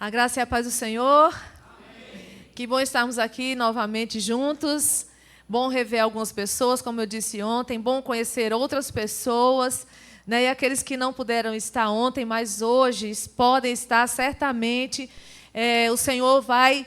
A graça e a paz do Senhor. Amém. Que bom estarmos aqui novamente juntos. Bom rever algumas pessoas, como eu disse ontem. Bom conhecer outras pessoas, né? E aqueles que não puderam estar ontem, mas hoje podem estar, certamente. O Senhor vai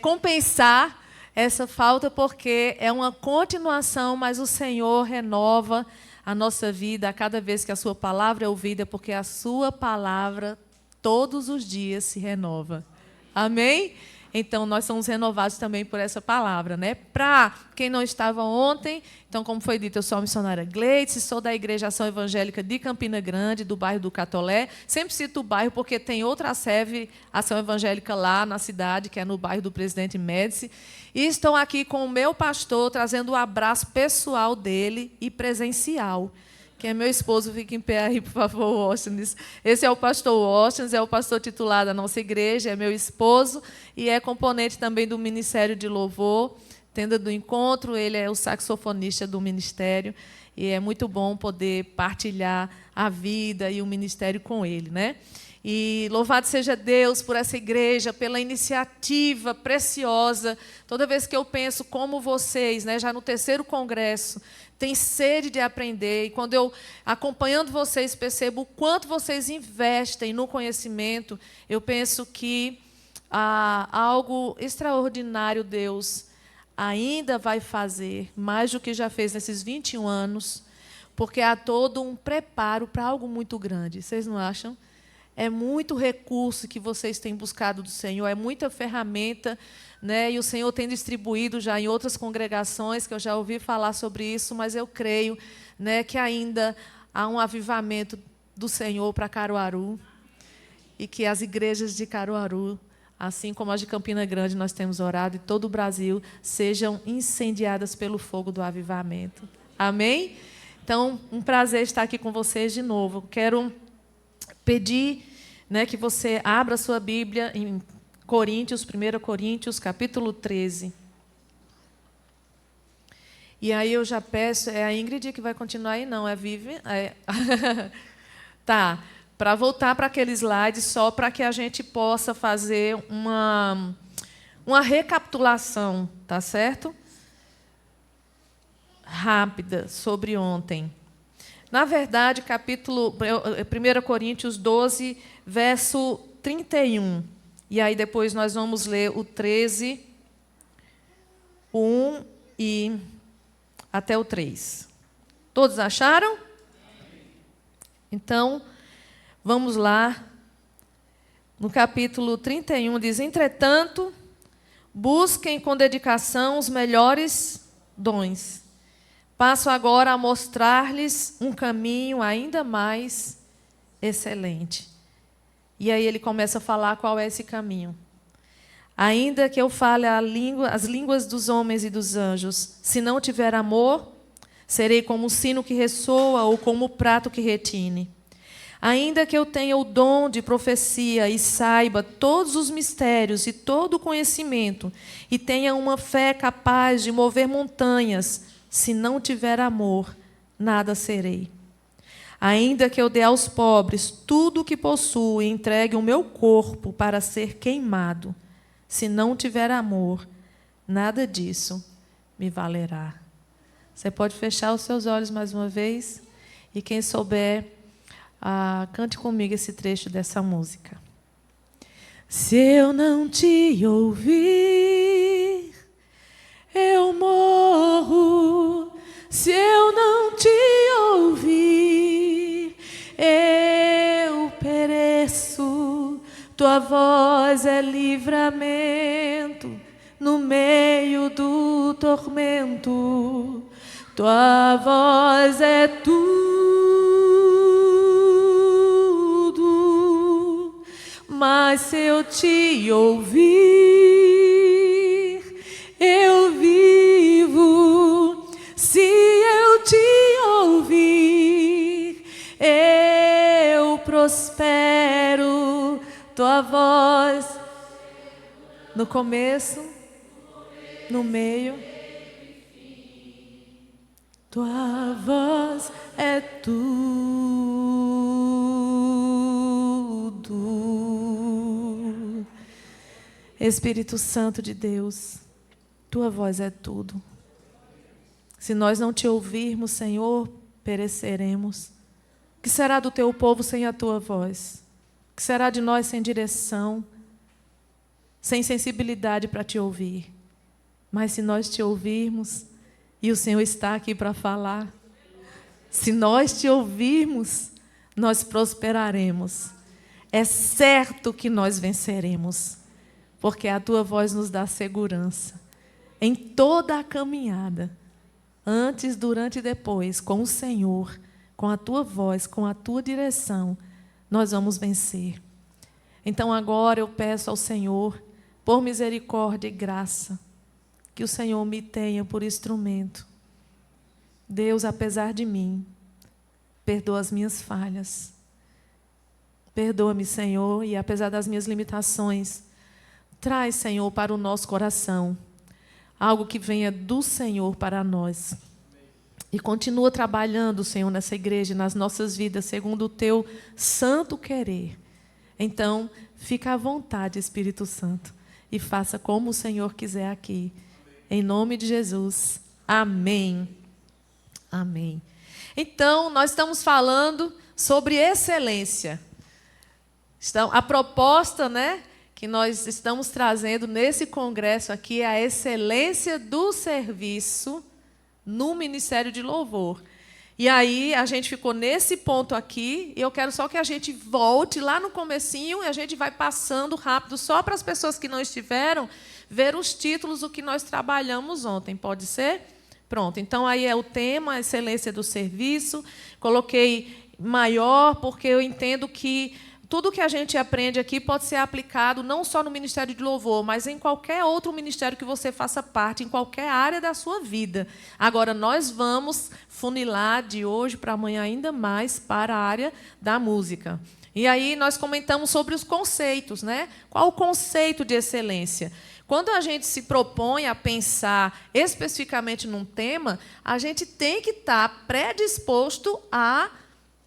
compensar essa falta, porque é uma continuação, mas o Senhor renova a nossa vida a cada vez que a sua palavra é ouvida, porque a sua palavra todos os dias se renova. Amém? Então, nós somos renovados também por essa palavra, né? Para quem não estava ontem, então, como foi dito, eu sou a missionária Gleice, sou da Igreja Ação Evangélica de Campina Grande, do bairro do Catolé. Sempre cito o bairro porque tem outra sede, Ação Evangélica lá na cidade, que é no bairro do Presidente Médici. E estou aqui com o meu pastor, trazendo um abraço pessoal dele e presencial. Quem é meu esposo, fique em pé aí, por favor, Washington. Esse é o pastor Washington, é o pastor titular da nossa igreja, é meu esposo e é componente também do Ministério de Louvor, Tenda do Encontro. Ele é o saxofonista do ministério e é muito bom poder partilhar a vida e o ministério com ele, né? E louvado seja Deus por essa igreja, pela iniciativa preciosa. Toda vez que eu penso como vocês, né, já no 3º congresso, têm sede de aprender, e quando eu, acompanhando vocês, percebo o quanto vocês investem no conhecimento, eu penso que algo extraordinário Deus ainda vai fazer, mais do que já fez nesses 21 anos, porque há todo um preparo para algo muito grande. Vocês não acham? É muito recurso que vocês têm buscado do Senhor, é muita ferramenta, né? E o Senhor tem distribuído já em outras congregações, que eu já ouvi falar sobre isso, mas eu creio, né, que ainda há um avivamento do Senhor para Caruaru, e que as igrejas de Caruaru, assim como as de Campina Grande, nós temos orado, e todo o Brasil, sejam incendiadas pelo fogo do avivamento. Amém? Então, um prazer estar aqui com vocês de novo. Quero pedir, né, que você abra a sua Bíblia em Coríntios, 1 Coríntios, capítulo 13. E aí eu já peço, é a Ingrid que vai continuar aí, não, é a Vivi? Tá, para voltar para aquele slide, só para que a gente possa fazer uma recapitulação, tá certo? Rápida, sobre ontem. Na verdade, capítulo 1 Coríntios 12, verso 31. E aí depois nós vamos ler o 13, o 1 e até o 3. Todos acharam? Então, vamos lá. No capítulo 31 diz: entretanto, busquem com dedicação os melhores dons. Passo agora a mostrar-lhes um caminho ainda mais excelente. E aí ele começa a falar qual é esse caminho. Ainda que eu fale as línguas dos homens e dos anjos, se não tiver amor, serei como o sino que ressoa ou como o prato que retine. Ainda que eu tenha o dom de profecia e saiba todos os mistérios e todo o conhecimento, e tenha uma fé capaz de mover montanhas, se não tiver amor, nada serei. Ainda que eu dê aos pobres tudo o que possuo e entregue o meu corpo para ser queimado, se não tiver amor, nada disso me valerá. Você pode fechar os seus olhos mais uma vez? E quem souber, cante comigo esse trecho dessa música. Se eu não te ouvir, eu morro. Se eu não te ouvir, eu pereço. Tua voz é livramento no meio do tormento. Tua voz é tudo. Mas se eu te ouvir, eu vivo. Se eu te ouvir, eu prospero. Tua voz no começo, no meio. Tua voz é tudo. Espírito Santo de Deus, tua voz é tudo. Se nós não te ouvirmos, Senhor, pereceremos. O que será do teu povo sem a tua voz? O que será de nós sem direção, sem sensibilidade para te ouvir? Mas se nós te ouvirmos, e o Senhor está aqui para falar, se nós te ouvirmos, nós prosperaremos. É certo que nós venceremos, porque a tua voz nos dá segurança em toda a caminhada, antes, durante e depois, com o Senhor, com a tua voz, com a tua direção, nós vamos vencer. Então agora eu peço ao Senhor, por misericórdia e graça, que o Senhor me tenha por instrumento. Deus, apesar de mim, perdoa as minhas falhas. Perdoa-me, Senhor, e apesar das minhas limitações, traz, Senhor, para o nosso coração algo que venha do Senhor para nós. E continua trabalhando, Senhor, nessa igreja, nas nossas vidas, segundo o teu santo querer. Então, fica à vontade, Espírito Santo, e faça como o Senhor quiser aqui. Em nome de Jesus. Amém. Amém. Então, nós estamos falando sobre excelência. A proposta, né, que nós estamos trazendo nesse congresso aqui é a excelência do serviço no Ministério de Louvor. E aí, a gente ficou nesse ponto aqui, e eu quero só que a gente volte lá no comecinho, e a gente vai passando rápido, só para as pessoas que não estiveram, ver os títulos do que nós trabalhamos ontem. Pode ser? Pronto. Então, aí é o tema, a excelência do serviço. Coloquei maior, porque eu entendo que tudo que a gente aprende aqui pode ser aplicado não só no Ministério de Louvor, mas em qualquer outro ministério que você faça parte, em qualquer área da sua vida. Agora, nós vamos funilar de hoje para amanhã ainda mais para a área da música. E aí nós comentamos sobre os conceitos, né? Qual o conceito de excelência? Quando a gente se propõe a pensar especificamente num tema, a gente tem que estar predisposto a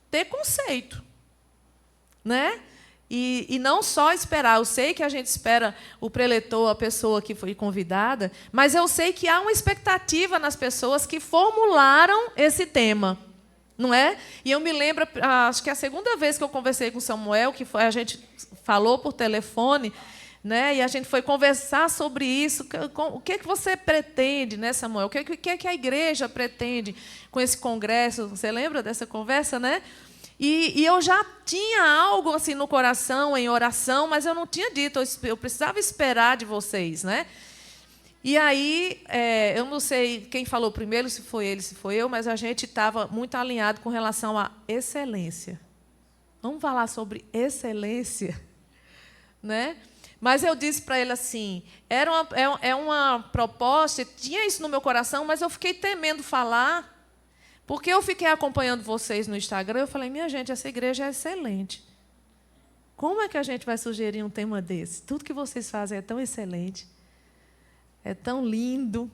ter conceito, né? E não só esperar. Eu sei que a gente espera o preletor, a pessoa que foi convidada, mas eu sei que há uma expectativa nas pessoas que formularam esse tema, não é? E eu me lembro, acho que a segunda vez que eu conversei com o Samuel, que foi, a gente falou por telefone, né? E a gente foi conversar sobre isso. O que você pretende, né, Samuel? O que a igreja pretende com esse congresso? Você lembra dessa conversa, né? E eu já tinha algo assim no coração, em oração, mas eu não tinha dito, eu precisava esperar de vocês, né? E aí, eu não sei quem falou primeiro, se foi ele, se foi eu, mas a gente estava muito alinhado com relação à excelência. Vamos falar sobre excelência, né? Mas eu disse para ele assim, é uma proposta, tinha isso no meu coração, mas eu fiquei temendo falar, porque eu fiquei acompanhando vocês no Instagram, eu falei, minha gente, essa igreja é excelente. Como é que a gente vai sugerir um tema desse? Tudo que vocês fazem é tão excelente, é tão lindo,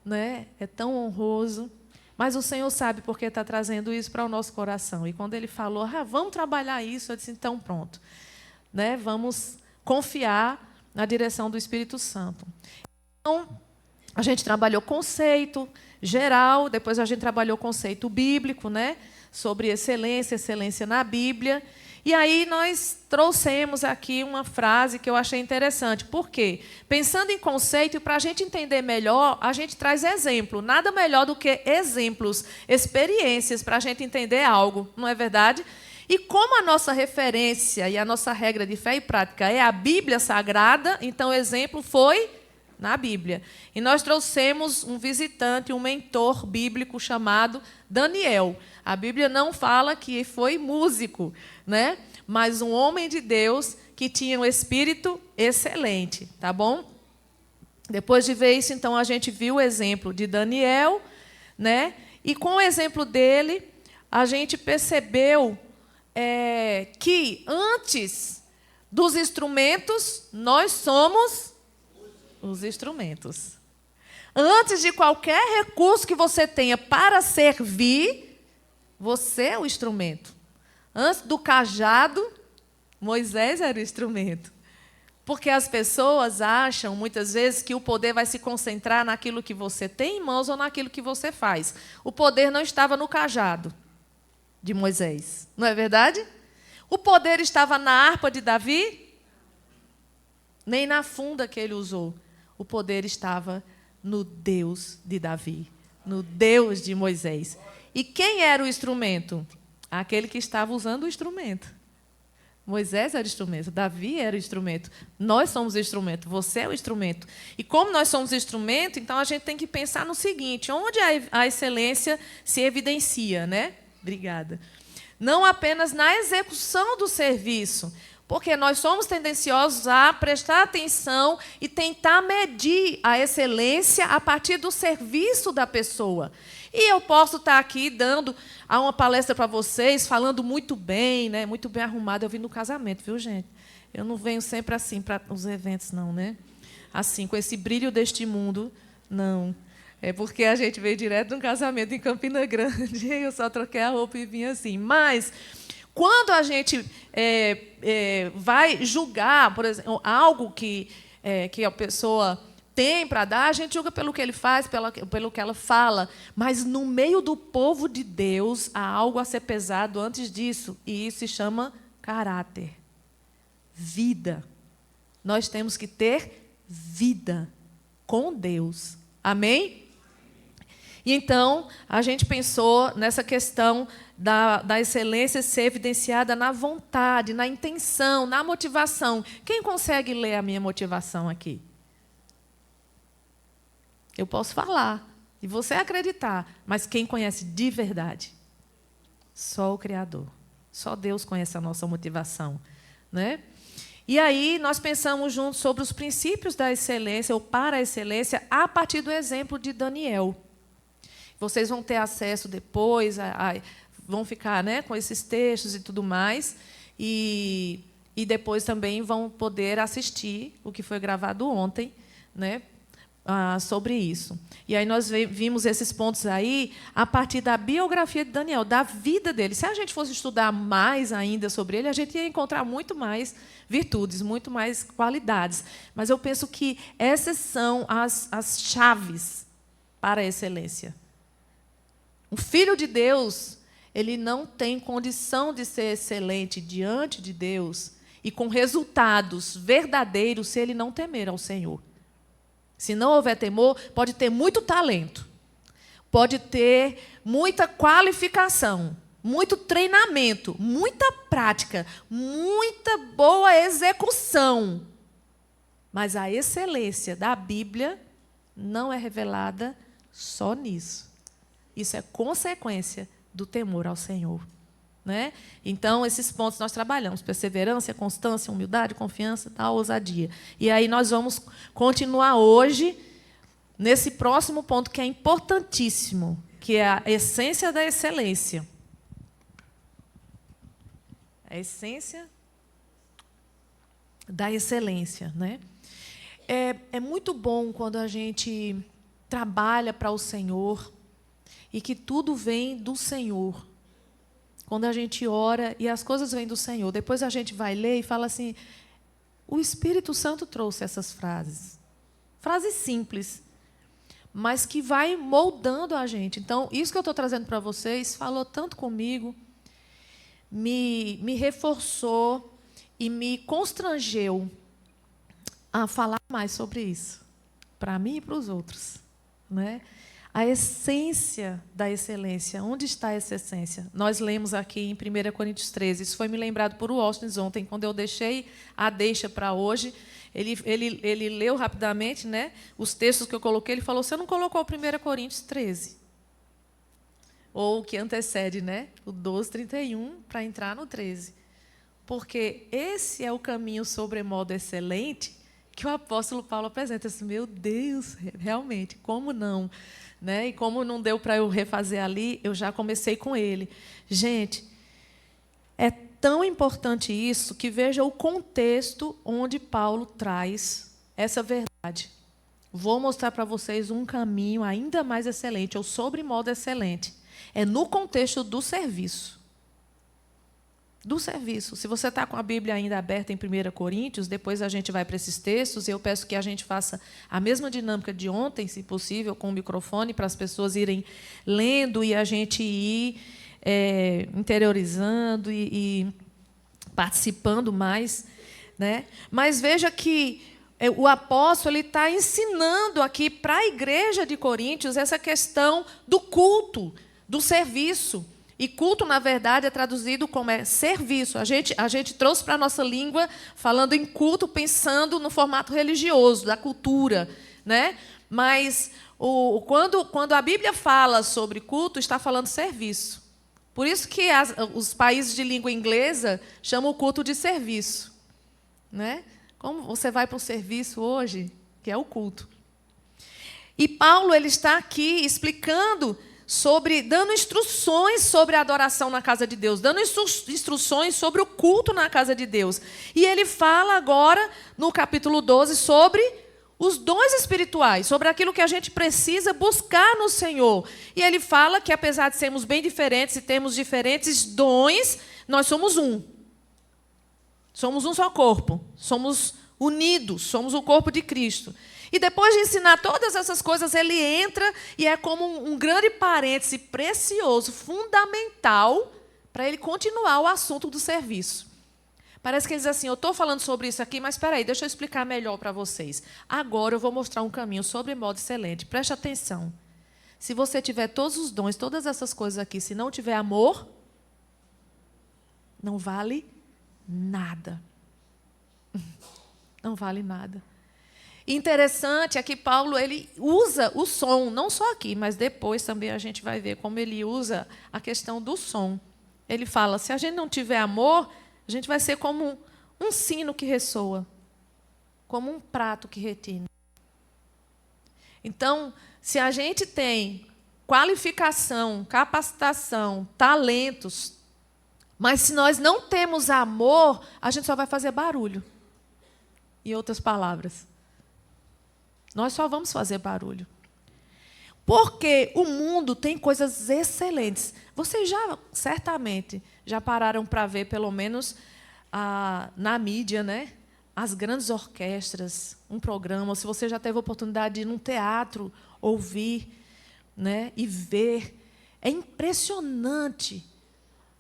né? É tão honroso. Mas o Senhor sabe porque está trazendo isso para o nosso coração. E quando Ele falou, vamos trabalhar isso, eu disse, então pronto. Né? Vamos confiar na direção do Espírito Santo. Então, a gente trabalhou conceito geral, depois a gente trabalhou conceito bíblico, né? Sobre excelência na Bíblia. E aí nós trouxemos aqui uma frase que eu achei interessante. Por quê? Pensando em conceito, e para a gente entender melhor, a gente traz exemplo. Nada melhor do que exemplos, experiências, para a gente entender algo, não é verdade? E como a nossa referência e a nossa regra de fé e prática é a Bíblia Sagrada, então o exemplo foi na Bíblia. E nós trouxemos um visitante, um mentor bíblico chamado Daniel. A Bíblia não fala que foi músico, né? Mas um homem de Deus que tinha um espírito excelente, tá bom? Depois de ver isso, então, a gente viu o exemplo de Daniel, né? E com o exemplo dele, a gente percebeu que antes dos instrumentos, nós somos os instrumentos. Antes de qualquer recurso que você tenha para servir, você é o instrumento. Antes do cajado, Moisés era o instrumento. Porque as pessoas acham, muitas vezes, que o poder vai se concentrar naquilo que você tem em mãos ou naquilo que você faz. O poder não estava no cajado de Moisés, não é verdade? O poder estava na harpa de Davi? Nem na funda que ele usou. O poder estava no Deus de Davi, no Deus de Moisés. E quem era o instrumento? Aquele que estava usando o instrumento. Moisés era o instrumento, Davi era o instrumento. Nós somos o instrumento, você é o instrumento. E como nós somos o instrumento, então a gente tem que pensar no seguinte: onde a excelência se evidencia, né? Obrigada. Não apenas na execução do serviço, porque nós somos tendenciosos a prestar atenção e tentar medir a excelência a partir do serviço da pessoa. E eu posso estar aqui dando uma palestra para vocês, falando muito bem, né? Muito bem arrumada. Eu vim no casamento, viu, gente? Eu não venho sempre assim para os eventos, não, né? Assim, com esse brilho deste mundo, não. É porque a gente veio direto de um casamento em Campina Grande. Eu só troquei a roupa e vim assim. Mas, quando a gente vai julgar, por exemplo, algo que a pessoa tem para dar, a gente julga pelo que ele faz, pelo que ela fala. Mas, no meio do povo de Deus, há algo a ser pesado antes disso. E isso se chama caráter. Vida. Nós temos que ter vida com Deus. Amém? E então, a gente pensou nessa questão da excelência ser evidenciada na vontade, na intenção, na motivação. Quem consegue ler a minha motivação aqui? Eu posso falar, e você acreditar, mas quem conhece de verdade? Só o Criador. Só Deus conhece a nossa motivação, né? E aí nós pensamos juntos sobre os princípios da excelência, ou para a excelência, a partir do exemplo de Daniel. Vocês vão ter acesso depois, vão ficar, né, com esses textos e tudo mais, e depois também vão poder assistir o que foi gravado ontem, né, sobre isso. E aí nós vimos esses pontos aí a partir da biografia de Daniel, da vida dele. Se a gente fosse estudar mais ainda sobre ele, a gente ia encontrar muito mais virtudes, muito mais qualidades. Mas eu penso que essas são as chaves para a excelência. O Filho de Deus, ele não tem condição de ser excelente diante de Deus e com resultados verdadeiros se ele não temer ao Senhor. Se não houver temor, pode ter muito talento, pode ter muita qualificação, muito treinamento, muita prática, muita boa execução. Mas a excelência da Bíblia não é revelada só nisso. Isso é consequência do temor ao Senhor, né? Então, esses pontos nós trabalhamos: perseverança, constância, humildade, confiança, ousadia. E aí nós vamos continuar hoje nesse próximo ponto que é importantíssimo, que é a essência da excelência. A essência da excelência, né? É muito bom quando a gente trabalha para o Senhor e que tudo vem do Senhor. Quando a gente ora e as coisas vêm do Senhor, depois a gente vai ler e fala assim: o Espírito Santo trouxe essas frases. Frases simples, mas que vai moldando a gente. Então, isso que eu estou trazendo para vocês falou tanto comigo, me reforçou e me constrangeu a falar mais sobre isso, para mim e para os outros, né? A essência da excelência. Onde está essa essência? Nós lemos aqui em 1 Coríntios 13. Isso foi me lembrado por Washington ontem, quando eu deixei a deixa para hoje. Ele leu rapidamente, né, os textos que eu coloquei. Ele falou: você não colocou 1 Coríntios 13? Ou o que antecede, né, o 12:31, para entrar no 13. Porque esse é o caminho sobremodo excelente que o apóstolo Paulo apresenta. Assim, meu Deus, realmente, como não? Né? E como não deu para eu refazer ali, eu já comecei com ele. Gente, é tão importante isso que veja o contexto onde Paulo traz essa verdade. Vou mostrar para vocês um caminho ainda mais excelente, ou sobre modo excelente. É no contexto do serviço. do serviço. Se você está com a Bíblia ainda aberta em 1 Coríntios, depois a gente vai para esses textos, e eu peço que a gente faça a mesma dinâmica de ontem, se possível, com o microfone, para as pessoas irem lendo e a gente ir interiorizando e participando mais, né? Mas veja que o apóstolo está ensinando aqui para a igreja de Coríntios essa questão do culto, do serviço. E culto, na verdade, é traduzido como serviço. A gente trouxe para a nossa língua, falando em culto, pensando no formato religioso, da cultura, né? Mas quando a Bíblia fala sobre culto, está falando serviço. Por isso que os países de língua inglesa chamam o culto de serviço, né? Como você vai para o serviço hoje, que é o culto. E Paulo ele está aqui explicando dando instruções sobre a adoração na casa de Deus, dando instruções sobre o culto na casa de Deus. E ele fala agora, no capítulo 12, sobre os dons espirituais, sobre aquilo que a gente precisa buscar no Senhor. E ele fala que, apesar de sermos bem diferentes e termos diferentes dons, nós somos um. Somos um só corpo, somos unidos, somos o corpo de Cristo. E depois de ensinar todas essas coisas, ele entra e é como um grande parêntese precioso, fundamental, para ele continuar o assunto do serviço. Parece que ele diz assim, eu estou falando sobre isso aqui, mas espera aí, deixa eu explicar melhor para vocês. Agora eu vou mostrar um caminho sobre modo excelente. Preste atenção. Se você tiver todos os dons, todas essas coisas aqui, se não tiver amor, não vale nada. Não vale nada. Interessante é que Paulo ele usa o som, não só aqui, mas depois também a gente vai ver como ele usa a questão do som. Ele fala, se a gente não tiver amor, a gente vai ser como um sino que ressoa, como um prato que retine. Então, se a gente tem qualificação, capacitação, talentos, mas se nós não temos amor, a gente só vai fazer barulho. Em outras palavras, nós só vamos fazer barulho. Porque o mundo tem coisas excelentes. Vocês certamente, já pararam para ver, pelo menos na mídia, né? As grandes orquestras, um programa. Se você já teve a oportunidade de ir num teatro, ouvir, né? E ver. É impressionante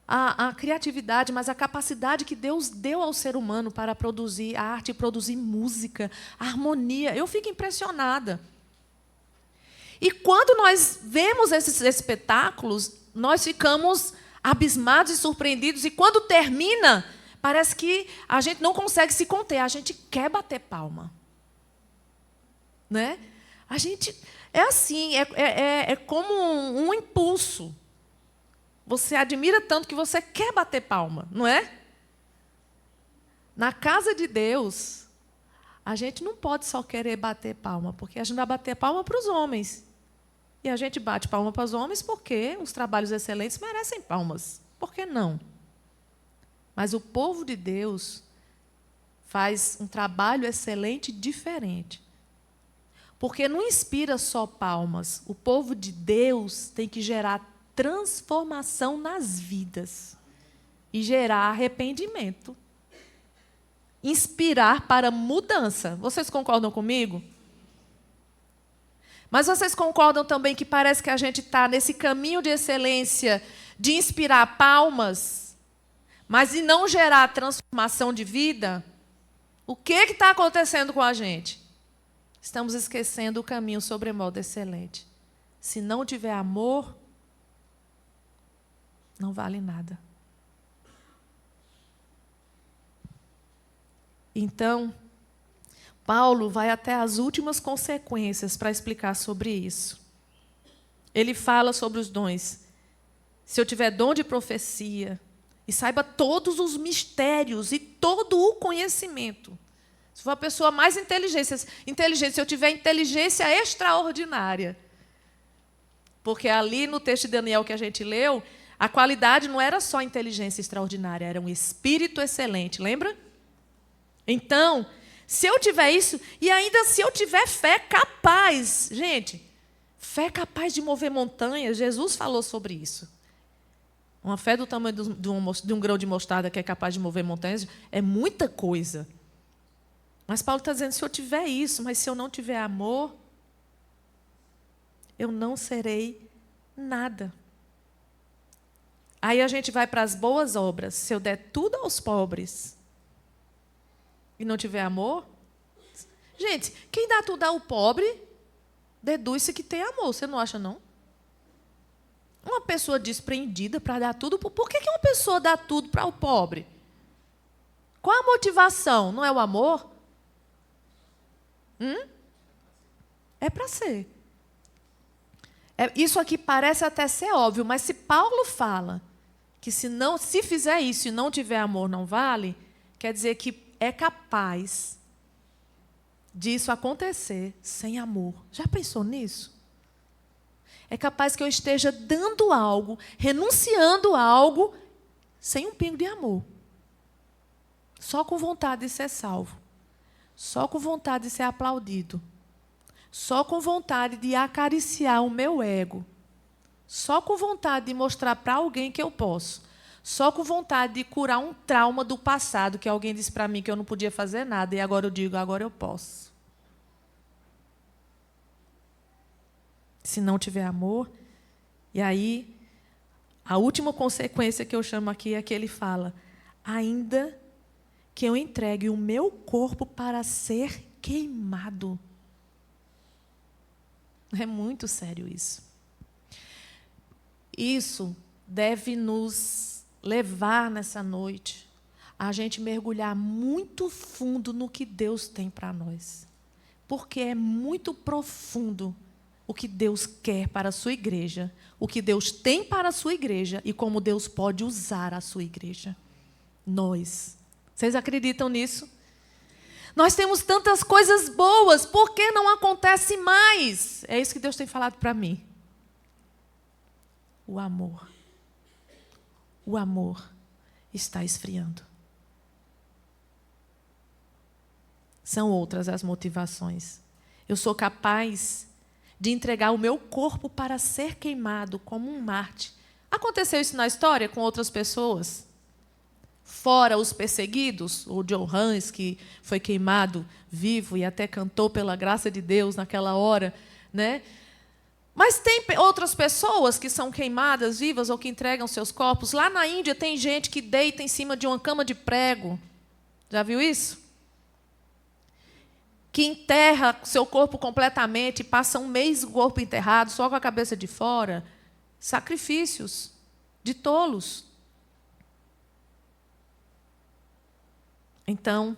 a criatividade, mas a capacidade que Deus deu ao ser humano para produzir arte, produzir música, harmonia. Eu fico impressionada. E quando nós vemos esses espetáculos, nós ficamos abismados e surpreendidos. E quando termina, parece que a gente não consegue se conter. A gente quer bater palma. Né? A gente é assim, é como um impulso. Você admira tanto que você quer bater palma, não é? Na casa de Deus, a gente não pode só querer bater palma, porque a gente vai bater palma para os homens. E a gente bate palma para os homens porque os trabalhos excelentes merecem palmas. Por que não? Mas o povo de Deus faz um trabalho excelente diferente. Porque não inspira só palmas. O povo de Deus tem que gerar transformação nas vidas e gerar arrependimento. Inspirar para mudança. Vocês concordam comigo? Mas vocês concordam também que parece que a gente está nesse caminho de excelência de inspirar palmas, mas de não gerar transformação de vida? O que está acontecendo com a gente? Estamos esquecendo o caminho sobremodo excelente. Se não tiver amor, não vale nada. Então, Paulo vai até as últimas consequências para explicar sobre isso. Ele fala sobre os dons. Se eu tiver dom de profecia e saiba todos os mistérios e todo o conhecimento, se for a pessoa mais inteligente, se eu tiver inteligência extraordinária, porque ali no texto de Daniel que a gente leu, a qualidade não era só inteligência extraordinária, era um espírito excelente, lembra? Então, se eu tiver isso, e ainda se eu tiver fé capaz, gente, fé capaz de mover montanhas, Jesus falou sobre isso. Uma fé do tamanho de um grão de mostarda que é capaz de mover montanhas é muita coisa. Mas Paulo está dizendo, se eu tiver isso, mas se eu não tiver amor, eu não serei nada. Aí a gente vai para as boas obras. Se eu der tudo aos pobres e não tiver amor... Gente, quem dá tudo ao pobre, deduz-se que tem amor. Você não acha, não? Uma pessoa despreendida para dar tudo... Por que uma pessoa dá tudo para o pobre? Qual a motivação? Não é o amor? É para ser. Isso aqui parece até ser óbvio, mas se Paulo fala que se fizer isso e não tiver amor não vale, quer dizer que é capaz disso acontecer sem amor. Já pensou nisso? É capaz que eu esteja dando algo, renunciando a algo, sem um pingo de amor. Só com vontade de ser salvo. Só com vontade de ser aplaudido. Só com vontade de acariciar o meu ego. Só com vontade de mostrar para alguém que eu posso. Só com vontade de curar um trauma do passado, que alguém disse para mim que eu não podia fazer nada, e agora eu digo, agora eu posso. Se não tiver amor, e aí, a última consequência que eu chamo aqui é que ele fala, ainda que eu entregue o meu corpo para ser queimado. É muito sério isso. Isso deve nos levar nessa noite a gente mergulhar muito fundo no que Deus tem para nós. Porque é muito profundo o que Deus quer para a sua igreja, o que Deus tem para a sua igreja e como Deus pode usar a sua igreja. Nós. Vocês acreditam nisso? Nós temos tantas coisas boas, por que não acontece mais? É isso que Deus tem falado para mim. O amor. O amor está esfriando. São outras as motivações. Eu sou capaz de entregar o meu corpo para ser queimado como um Marte. Aconteceu isso na história com outras pessoas? Fora os perseguidos, o John Hans, que foi queimado vivo e até cantou pela graça de Deus naquela hora, né? Mas tem outras pessoas que são queimadas vivas ou que entregam seus corpos. Lá na Índia tem gente que deita em cima de uma cama de prego. Já viu isso? Que enterra seu corpo completamente, passa um mês o corpo enterrado, só com a cabeça de fora. Sacrifícios de tolos. Então,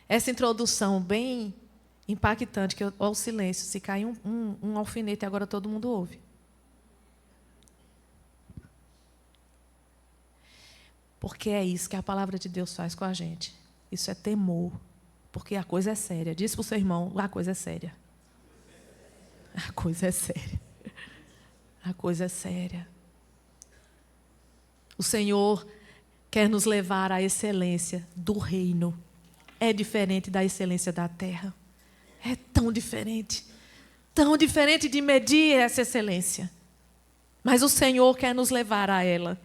essa introdução bem impactante, que olha o silêncio, se cair um alfinete, agora todo mundo ouve. Porque é isso que a palavra de Deus faz com a gente. Isso é temor. Porque a coisa é séria. Diz para o seu irmão, a coisa é séria. A coisa é séria. A coisa é séria. O Senhor quer nos levar à excelência do reino. É diferente da excelência da terra. É tão diferente de medir essa excelência. Mas o Senhor quer nos levar a ela.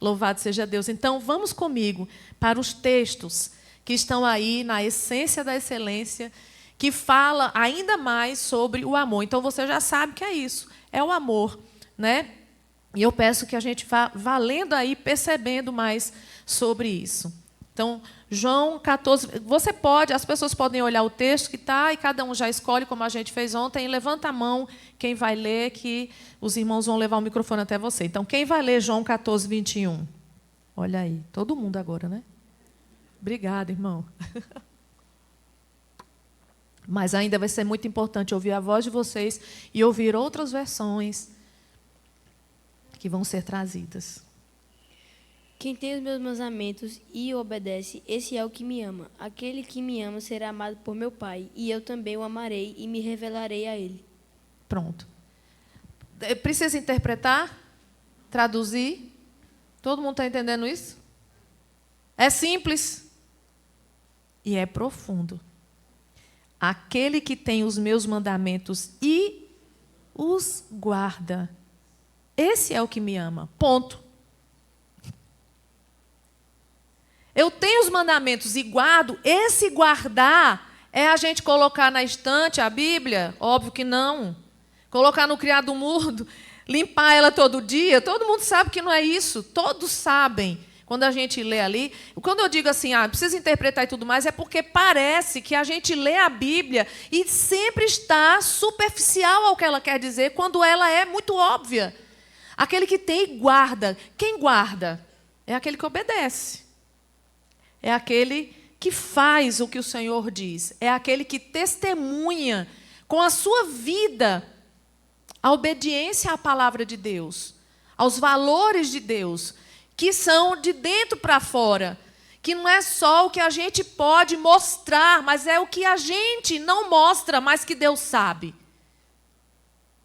Louvado seja Deus. Então, vamos comigo para os textos que estão aí na essência da excelência, que fala ainda mais sobre o amor. Então, você já sabe que é isso, é o amor, né? E eu peço que a gente vá lendo aí, percebendo mais sobre isso. Então, João 14, as pessoas podem olhar o texto que está, e cada um já escolhe, como a gente fez ontem, e levanta a mão quem vai ler, que os irmãos vão levar o microfone até você. Então, quem vai ler João 14, 21? Olha aí, todo mundo agora, né? Obrigada, irmão. Mas ainda vai ser muito importante ouvir a voz de vocês e ouvir outras versões que vão ser trazidas. Quem tem os meus mandamentos e obedece, esse é o que me ama. Aquele que me ama será amado por meu Pai, e eu também o amarei e me revelarei a ele. Pronto. Precisa interpretar? Traduzir? Todo mundo está entendendo isso? É simples e é profundo. Aquele que tem os meus mandamentos e os guarda, esse é o que me ama. Ponto. eu tenho os mandamentos e guardo, esse guardar é a gente colocar na estante a Bíblia? Óbvio que não. Colocar no criado mudo, limpar ela todo dia? Todo mundo sabe que não é isso. Todos sabem. Quando a gente lê ali, quando eu digo assim, precisa interpretar e tudo mais, é porque parece que a gente lê a Bíblia e sempre está superficial ao que ela quer dizer, quando ela é muito óbvia. Aquele que tem e guarda. Quem guarda? É aquele que obedece. É aquele que faz o que o Senhor diz. É aquele que testemunha com a sua vida a obediência à palavra de Deus, aos valores de Deus, que são de dentro para fora, que não é só o que a gente pode mostrar, mas é o que a gente não mostra, mas que Deus sabe.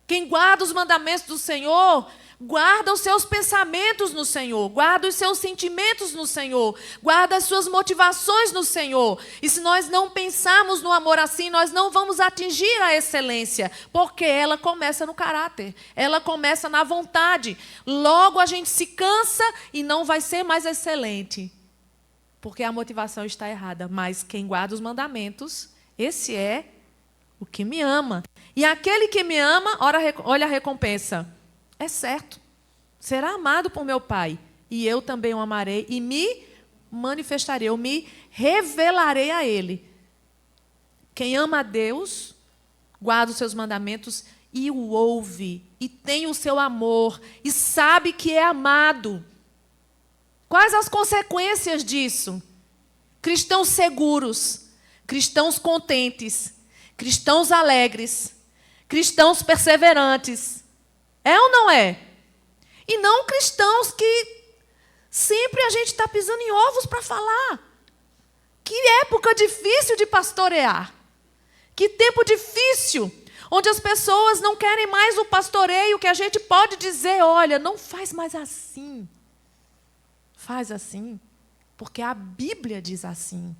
Quem guarda os mandamentos do Senhor, guarda os seus pensamentos no Senhor, guarda os seus sentimentos no Senhor, guarda as suas motivações no Senhor. E se nós não pensarmos no amor assim, nós não vamos atingir a excelência, porque ela começa no caráter, ela começa na vontade. Logo a gente se cansa e não vai ser mais excelente, porque a motivação está errada. Mas quem guarda os mandamentos, esse é o que me ama. E aquele que me ama, olha a recompensa. É certo, será amado por meu Pai, e eu também o amarei e me manifestarei, eu me revelarei a Ele. Quem ama a Deus, guarda os seus mandamentos e o ouve, e tem o seu amor, e sabe que é amado. Quais as consequências disso? Cristãos seguros, cristãos contentes, cristãos alegres, cristãos perseverantes. É ou não é? E não cristãos que sempre a gente está pisando em ovos para falar. Que época difícil de pastorear. Que tempo difícil, onde as pessoas não querem mais o pastoreio, que a gente pode dizer, olha, não faz mais assim. Faz assim, porque a Bíblia diz assim.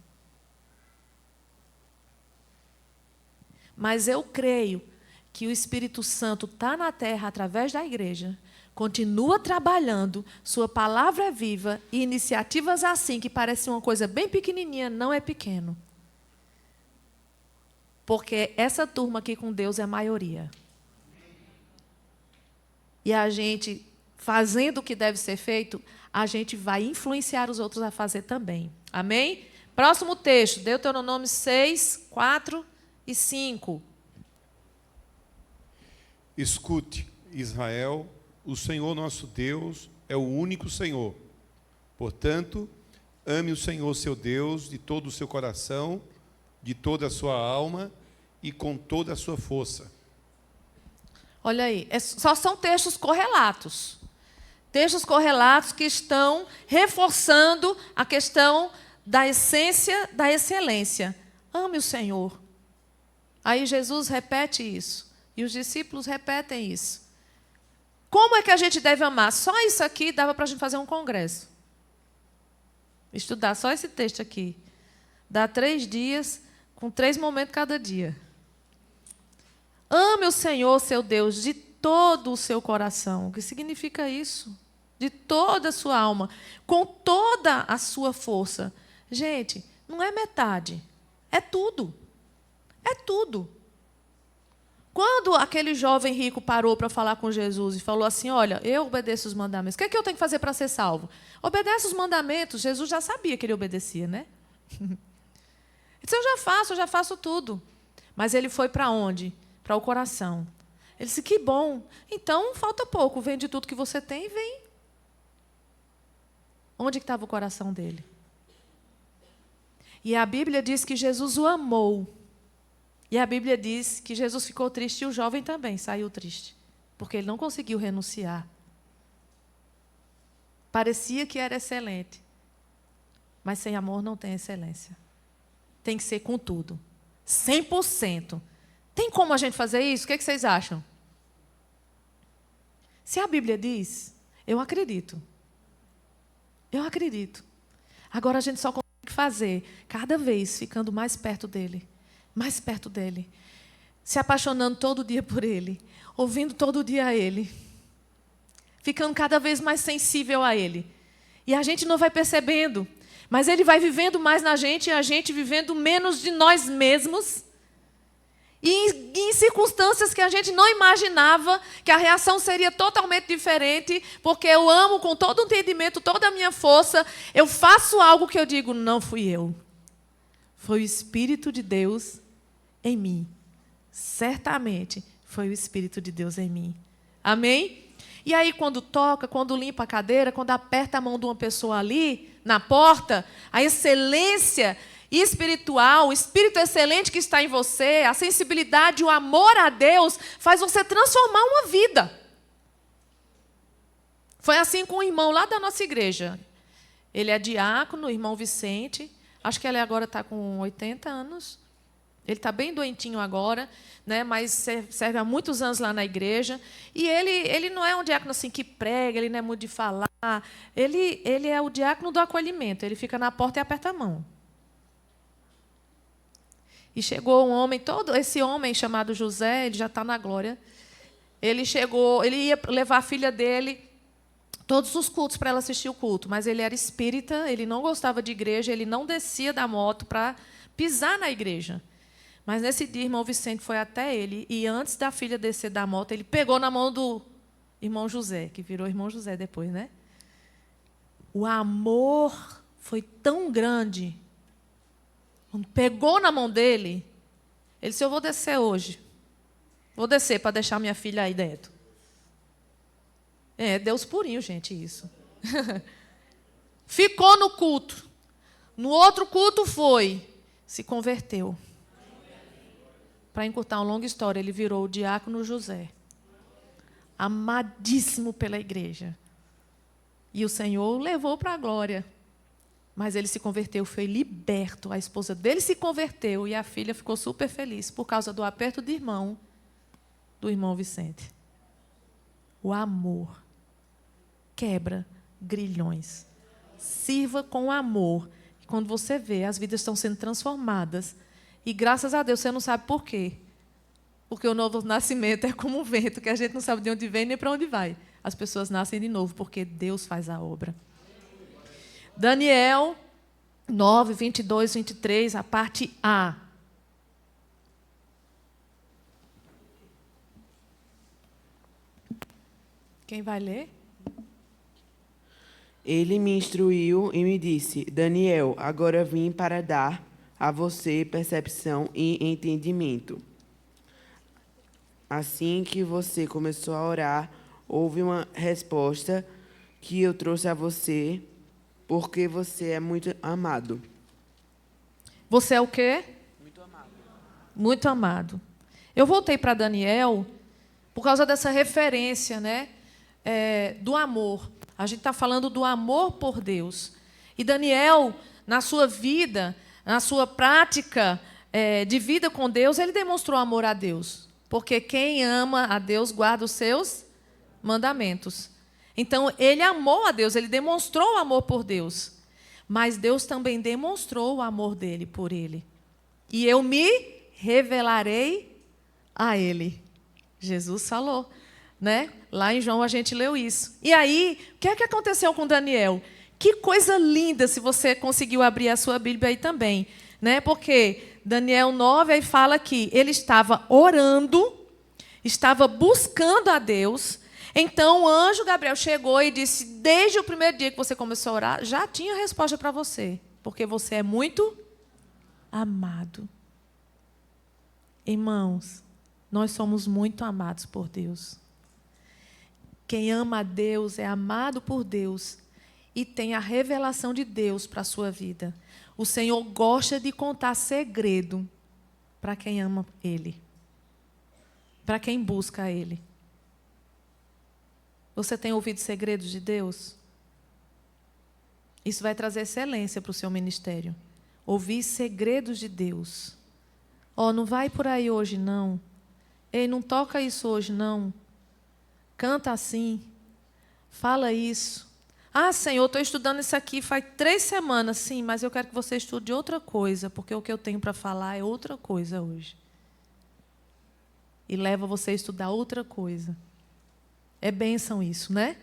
Mas eu creio que o Espírito Santo está na terra através da igreja, continua trabalhando, sua palavra é viva, e iniciativas assim, que parecem uma coisa bem pequenininha, não é pequeno. Porque essa turma aqui com Deus é a maioria. E a gente, fazendo o que deve ser feito, a gente vai influenciar os outros a fazer também. Amém? Próximo texto, Deuteronômio 6, 4 e 5. Escute, Israel, o Senhor nosso Deus é o único Senhor. Portanto, ame o Senhor seu Deus de todo o seu coração, de toda a sua alma e com toda a sua força. Olha aí, só são textos correlatos. Textos correlatos que estão reforçando a questão da essência, da excelência. Ame o Senhor. Aí Jesus repete isso. E os discípulos repetem isso. Como é que a gente deve amar? Só isso aqui dava para a gente fazer um congresso. Estudar só esse texto aqui. Dá 3 dias, com 3 momentos cada dia. Ame o Senhor, seu Deus, de todo o seu coração. O que significa isso? De toda a sua alma, com toda a sua força. Gente, não é metade, é tudo. É tudo. Quando aquele jovem rico parou para falar com Jesus e falou assim, olha, eu obedeço os mandamentos, o que é que eu tenho que fazer para ser salvo? Obedece os mandamentos. Jesus já sabia que ele obedecia, né? Ele disse, eu já faço tudo. Mas ele foi para onde? Para o coração. Ele disse, que bom. Então, falta pouco, vende tudo que você tem e vem. Onde que estava o coração dele? E a Bíblia diz que Jesus o amou. E a Bíblia diz que Jesus ficou triste e o jovem também saiu triste, porque ele não conseguiu renunciar. Parecia que era excelente, mas sem amor não tem excelência. Tem que ser com tudo, 100%. Tem como a gente fazer isso? O que vocês acham? Se a Bíblia diz, eu acredito. Eu acredito. Agora a gente só consegue fazer cada vez ficando mais perto dele. Mais perto dele, se apaixonando todo dia por ele, ouvindo todo dia a ele, ficando cada vez mais sensível a ele. E a gente não vai percebendo, Mas Ele vai vivendo mais na gente e a gente vivendo menos de nós mesmos. E em circunstâncias que a gente não imaginava que a reação seria totalmente diferente, porque eu amo com todo o entendimento, toda a minha força, eu faço algo que eu digo, não fui eu. Foi o Espírito de Deus em mim. Certamente foi o Espírito de Deus em mim. Amém? E aí, quando toca, quando limpa a cadeira, quando aperta a mão de uma pessoa ali, na porta, a excelência espiritual, o espírito excelente que está em você, a sensibilidade, o amor a Deus, faz você transformar uma vida. Foi assim com o irmão lá da nossa igreja. Ele é diácono, o irmão Vicente. Acho que ele agora está com 80 anos. Ele está bem doentinho agora, né, mas serve há muitos anos lá na igreja. E ele não é um diácono assim que prega, ele não é muito de falar. Ele é o diácono do acolhimento. Ele fica na porta e aperta a mão. E chegou um homem, esse homem chamado José, ele já está na glória. Ele chegou, ele ia levar a filha dele todos os cultos para ela assistir o culto, mas ele era espírita, ele não gostava de igreja, ele não descia da moto para pisar na igreja. Mas nesse dia, o irmão Vicente foi até ele, e antes da filha descer da moto, ele pegou na mão do irmão José, que virou irmão José depois, né? O amor foi tão grande. Quando pegou na mão dele, ele disse, eu vou descer hoje. Vou descer para deixar minha filha aí dentro. É Deus purinho, gente, isso. Ficou no culto. No outro culto se converteu. Para encurtar uma longa história, ele virou o diácono José. Amadíssimo pela igreja. E o Senhor o levou para a glória. Mas ele se converteu, foi liberto. A esposa dele se converteu e a filha ficou super feliz por causa do aperto de irmão do irmão Vicente. O amor quebra grilhões. Sirva com amor. E quando você vê, as vidas estão sendo transformadas. E graças a Deus, você não sabe por quê. Porque o novo nascimento é como um vento, que a gente não sabe de onde vem nem para onde vai. As pessoas nascem de novo, porque Deus faz a obra. Daniel 9, 22, 23, a parte A. Quem vai ler? Ele me instruiu e me disse, Daniel, agora vim para dar a você percepção e entendimento. Assim que você começou a orar, houve uma resposta que eu trouxe a você, porque você é muito amado. Você é o quê? Muito amado. Muito amado. Eu voltei para Daniel por causa dessa referência, né, do amor. A gente está falando do amor por Deus. E Daniel, na sua vida, na sua prática de vida com Deus, ele demonstrou amor a Deus. Porque quem ama a Deus guarda os seus mandamentos. Então, ele amou a Deus, ele demonstrou o amor por Deus. Mas Deus também demonstrou o amor dele por ele. E eu me revelarei a ele. Jesus falou, né? Lá em João a gente leu isso. E aí, o que é que aconteceu com Daniel? Que coisa linda, se você conseguiu abrir a sua Bíblia aí também, né? Porque Daniel 9 aí fala que ele estava orando, estava buscando a Deus. Então o anjo Gabriel chegou e disse, desde o primeiro dia que você começou a orar, já tinha resposta para você, porque você é muito amado. Irmãos, nós somos muito amados por Deus. Quem ama a Deus é amado por Deus e tem a revelação de Deus para a sua vida. O Senhor gosta de contar segredo para quem ama Ele, para quem busca Ele. Você tem ouvido segredos de Deus? Isso vai trazer excelência para o seu ministério. Ouvir segredos de Deus. Não vai por aí hoje, não. Ei, não toca isso hoje, não. Canta assim. Fala isso. Senhor, estou estudando isso aqui faz 3 semanas. Sim, mas eu quero que você estude outra coisa, porque o que eu tenho para falar é outra coisa hoje. E leva você a estudar outra coisa. É bênção isso, né?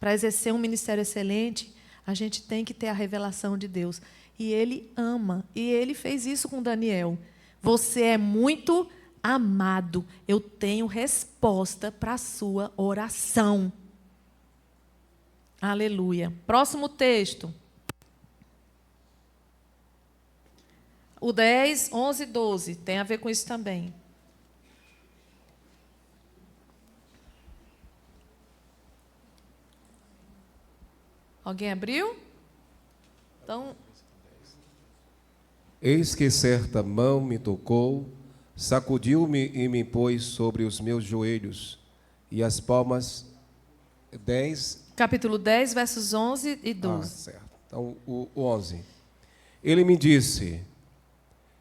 Para exercer um ministério excelente, A gente tem que ter a revelação de Deus. E Ele ama. E Ele fez isso com Daniel. Você é muito amado. Eu tenho resposta para a sua oração. Aleluia. Próximo texto. O 10, 11 e 12. Tem a ver com isso também. Alguém abriu? Então... Eis que certa mão me tocou, sacudiu-me e me pôs sobre os meus joelhos, e as palmas... 10... Capítulo 10, versos 11 e 12. certo. Então, o 11. Ele me disse: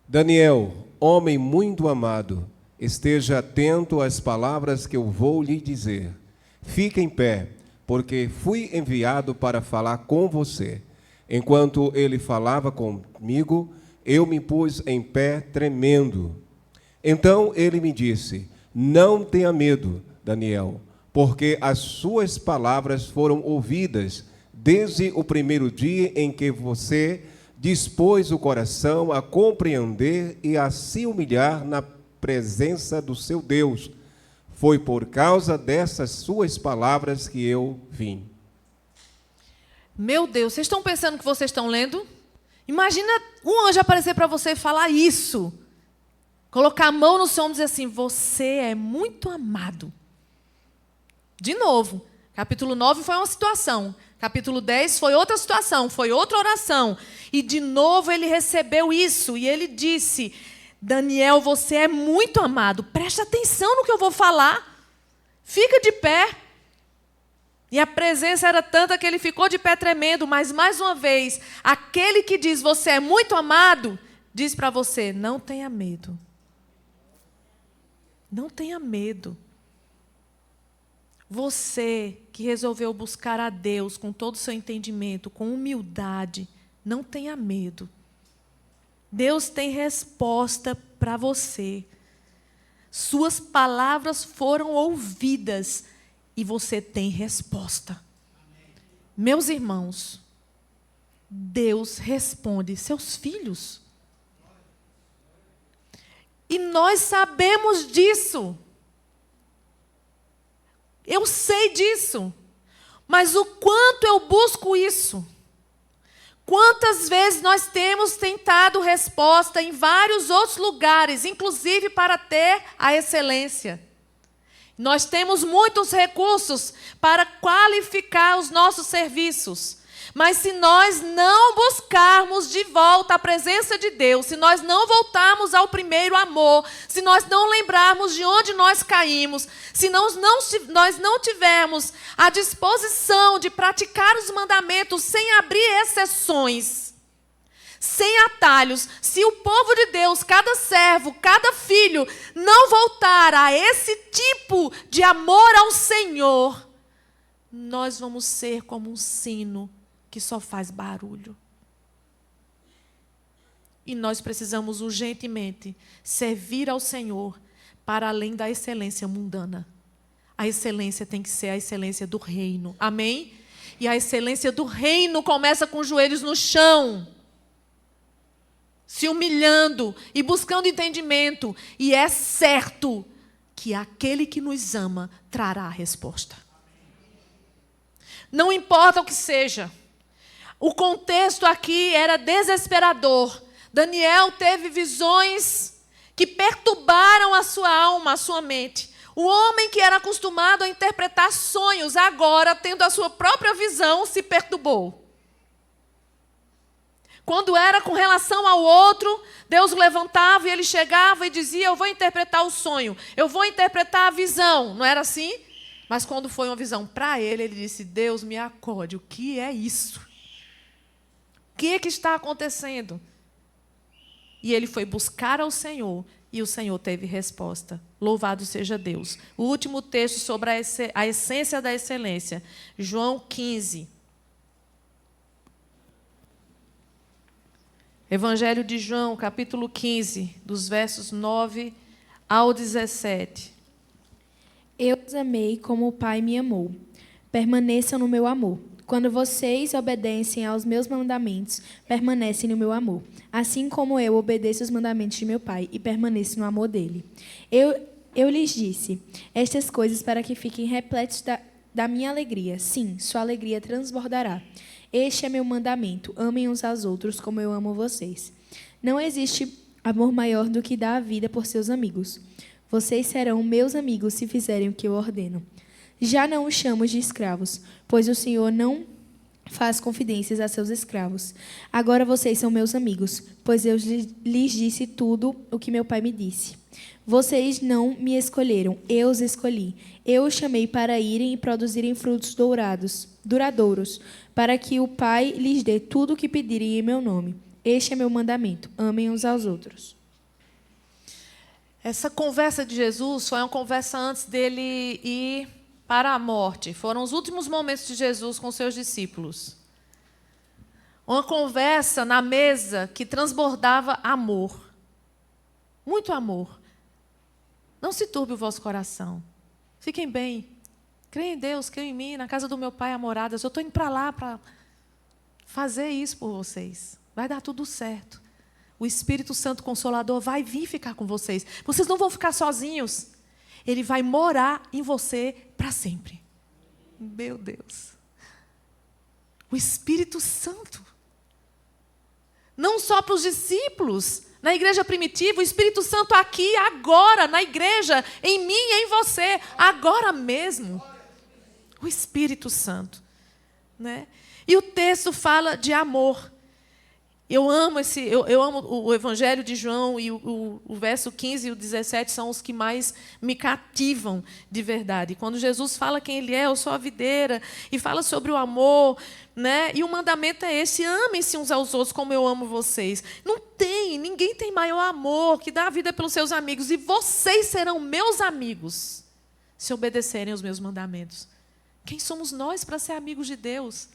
Daniel, homem muito amado, esteja atento às palavras que eu vou lhe dizer. Fique em pé, porque fui enviado para falar com você. Enquanto ele falava comigo, eu me pus em pé tremendo. Então ele me disse: não tenha medo, Daniel, porque as suas palavras foram ouvidas desde o primeiro dia em que você dispôs o coração a compreender e a se humilhar na presença do seu Deus. Foi por causa dessas suas palavras que eu vim. Meu Deus, vocês estão pensando que vocês estão lendo? Imagina um anjo aparecer para você e falar isso. Colocar a mão no seu ombro e dizer assim: você é muito amado. De novo, capítulo 9 foi uma situação. Capítulo 10 foi outra situação, foi outra oração. E de novo ele recebeu isso e ele disse: Daniel, você é muito amado. Preste atenção no que eu vou falar. Fica de pé. E a presença era tanta que ele ficou de pé tremendo. Mas, mais uma vez, aquele que diz você é muito amado, diz para você: não tenha medo. Não tenha medo. Você que resolveu buscar a Deus com todo o seu entendimento, com humildade, não tenha medo. Deus tem resposta para você. Suas palavras foram ouvidas e você tem resposta. Meus irmãos, Deus responde seus filhos. E nós sabemos disso. Eu sei disso. Mas o quanto eu busco isso? Quantas vezes nós temos tentado resposta em vários outros lugares, inclusive para ter a excelência. Nós temos muitos recursos para qualificar os nossos serviços. Mas se nós não buscarmos de volta a presença de Deus, se nós não voltarmos ao primeiro amor, se nós não lembrarmos de onde nós caímos, se nós não tivermos a disposição de praticar os mandamentos sem abrir exceções, sem atalhos, se o povo de Deus, cada servo, cada filho, não voltar a esse tipo de amor ao Senhor, nós vamos ser como um sino que só faz barulho. E nós precisamos urgentemente servir ao Senhor para além da excelência mundana. A excelência tem que ser a excelência do reino. Amém? E a excelência do reino começa com os joelhos no chão, se humilhando e buscando entendimento. E é certo que aquele que nos ama trará a resposta. Não importa o que seja. O contexto aqui era desesperador. Daniel teve visões que perturbaram a sua alma, a sua mente. O homem que era acostumado a interpretar sonhos, agora, tendo a sua própria visão, se perturbou. Quando era com relação ao outro, Deus o levantava e ele chegava e dizia: eu vou interpretar o sonho, eu vou interpretar a visão. Não era assim? Mas quando foi uma visão para ele, ele disse: Deus, me acode, o que é isso? O que está acontecendo? E ele foi buscar ao Senhor e o Senhor teve resposta. Louvado seja Deus. O último texto sobre a essência da excelência. João 15. Evangelho de João, capítulo 15, dos versos 9 ao 17. Eu os amei como o Pai me amou. Permaneçam no meu amor. quando vocês obedecem aos meus mandamentos, permanecem no meu amor, assim como eu obedeço os mandamentos de meu Pai e permaneço no amor dele. Eu lhes disse estas coisas para que fiquem repletos da minha alegria. Sim, sua alegria transbordará. Este é meu mandamento: amem uns aos outros como eu amo vocês. Não existe amor maior do que dar a vida por seus amigos. Vocês serão meus amigos se fizerem o que eu ordeno. Já não os chamo de escravos, pois o Senhor não faz confidências a seus escravos. Agora vocês são meus amigos, pois eu lhes disse tudo o que meu Pai me disse. Vocês não me escolheram, eu os escolhi. Eu os chamei para irem e produzirem frutos duradouros, para que o Pai lhes dê tudo o que pedirem em meu nome. Este é meu mandamento: amem uns aos outros. Essa conversa de Jesus foi uma conversa antes dele ir para a morte. Foram os últimos momentos de Jesus com seus discípulos. Uma conversa na mesa que transbordava amor. Muito amor. Não se turbe o vosso coração. Fiquem bem. Creem em Deus, creem em mim. Na casa do meu Pai há moradas. Eu estou indo para lá para fazer isso por vocês. Vai dar tudo certo. O Espírito Santo Consolador vai vir ficar com vocês. Vocês não vão ficar sozinhos. Ele vai morar em você para sempre. Meu Deus. O Espírito Santo. Não só para os discípulos. Na igreja primitiva, o Espírito Santo aqui, agora, na igreja, em mim e em você. Agora mesmo. O Espírito Santo. Né? E o texto fala de amor. Eu amo o Evangelho de João e o verso 15 e o 17 são os que mais me cativam de verdade. Quando Jesus fala quem Ele é, eu sou a videira, e fala sobre o amor, né? E o mandamento é esse: amem-se uns aos outros como eu amo vocês. Ninguém tem maior amor que dar a vida pelos seus amigos. E vocês serão meus amigos se obedecerem os meus mandamentos. Quem somos nós para ser amigos de Deus?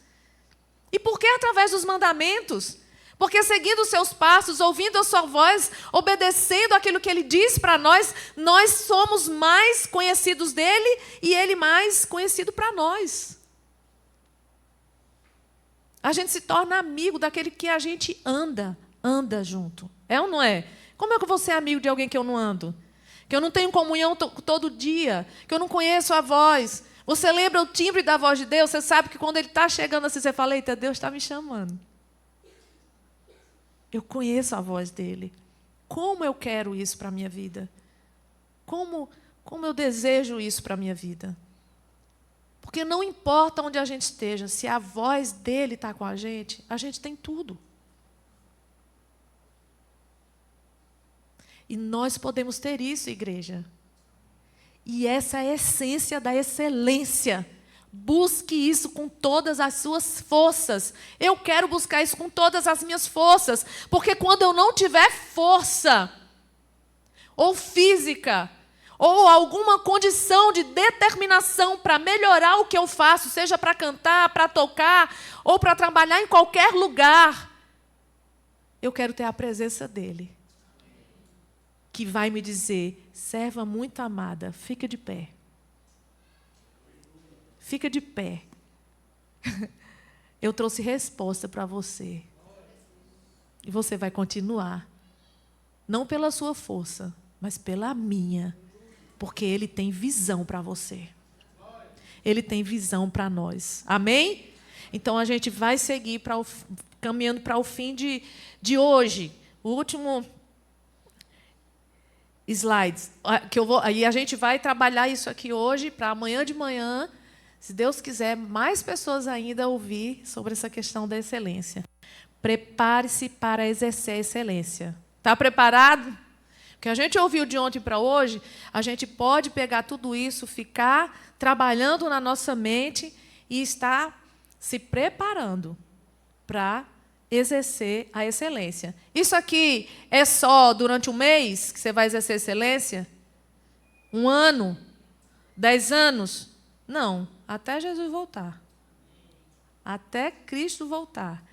E por que através dos mandamentos? Porque seguindo os seus passos, ouvindo a sua voz, obedecendo aquilo que Ele diz para nós, nós somos mais conhecidos dEle e Ele mais conhecido para nós. A gente se torna amigo daquele que a gente anda junto. É ou não é? Como é que eu vou ser amigo de alguém que eu não ando? Que eu não tenho comunhão todo dia, que eu não conheço a voz. Você lembra o timbre da voz de Deus? Você sabe que quando Ele está chegando assim, você fala: eita, Deus está me chamando. Eu conheço a voz dEle. Como eu quero isso para a minha vida? Como eu desejo isso para a minha vida? Porque não importa onde a gente esteja, se a voz dEle está com a gente tem tudo. E nós podemos ter isso, igreja. E essa é a essência da excelência. Busque isso com todas as suas forças. Eu quero buscar isso com todas as minhas forças. Porque quando eu não tiver força, ou física, ou alguma condição de determinação para melhorar o que eu faço, seja para cantar, para tocar, ou para trabalhar em qualquer lugar, eu quero ter a presença dEle, que vai me dizer: serva muito amada, fica de pé. Fica de pé. Eu trouxe resposta para você. E você vai continuar. Não pela sua força, mas pela minha. Porque Ele tem visão para você. Ele tem visão para nós. Amém? Então a gente vai seguir caminhando para o fim de hoje. O último slides. E a gente vai trabalhar isso aqui hoje para amanhã de manhã. Se Deus quiser, mais pessoas ainda ouvir sobre essa questão da excelência. Prepare-se para exercer a excelência. Está preparado? O que a gente ouviu de ontem para hoje, a gente pode pegar tudo isso, ficar trabalhando na nossa mente e estar se preparando para exercer a excelência. Isso aqui é só durante um mês que você vai exercer excelência? 1 ano? 10 anos? Não, até Jesus voltar. Até Cristo voltar.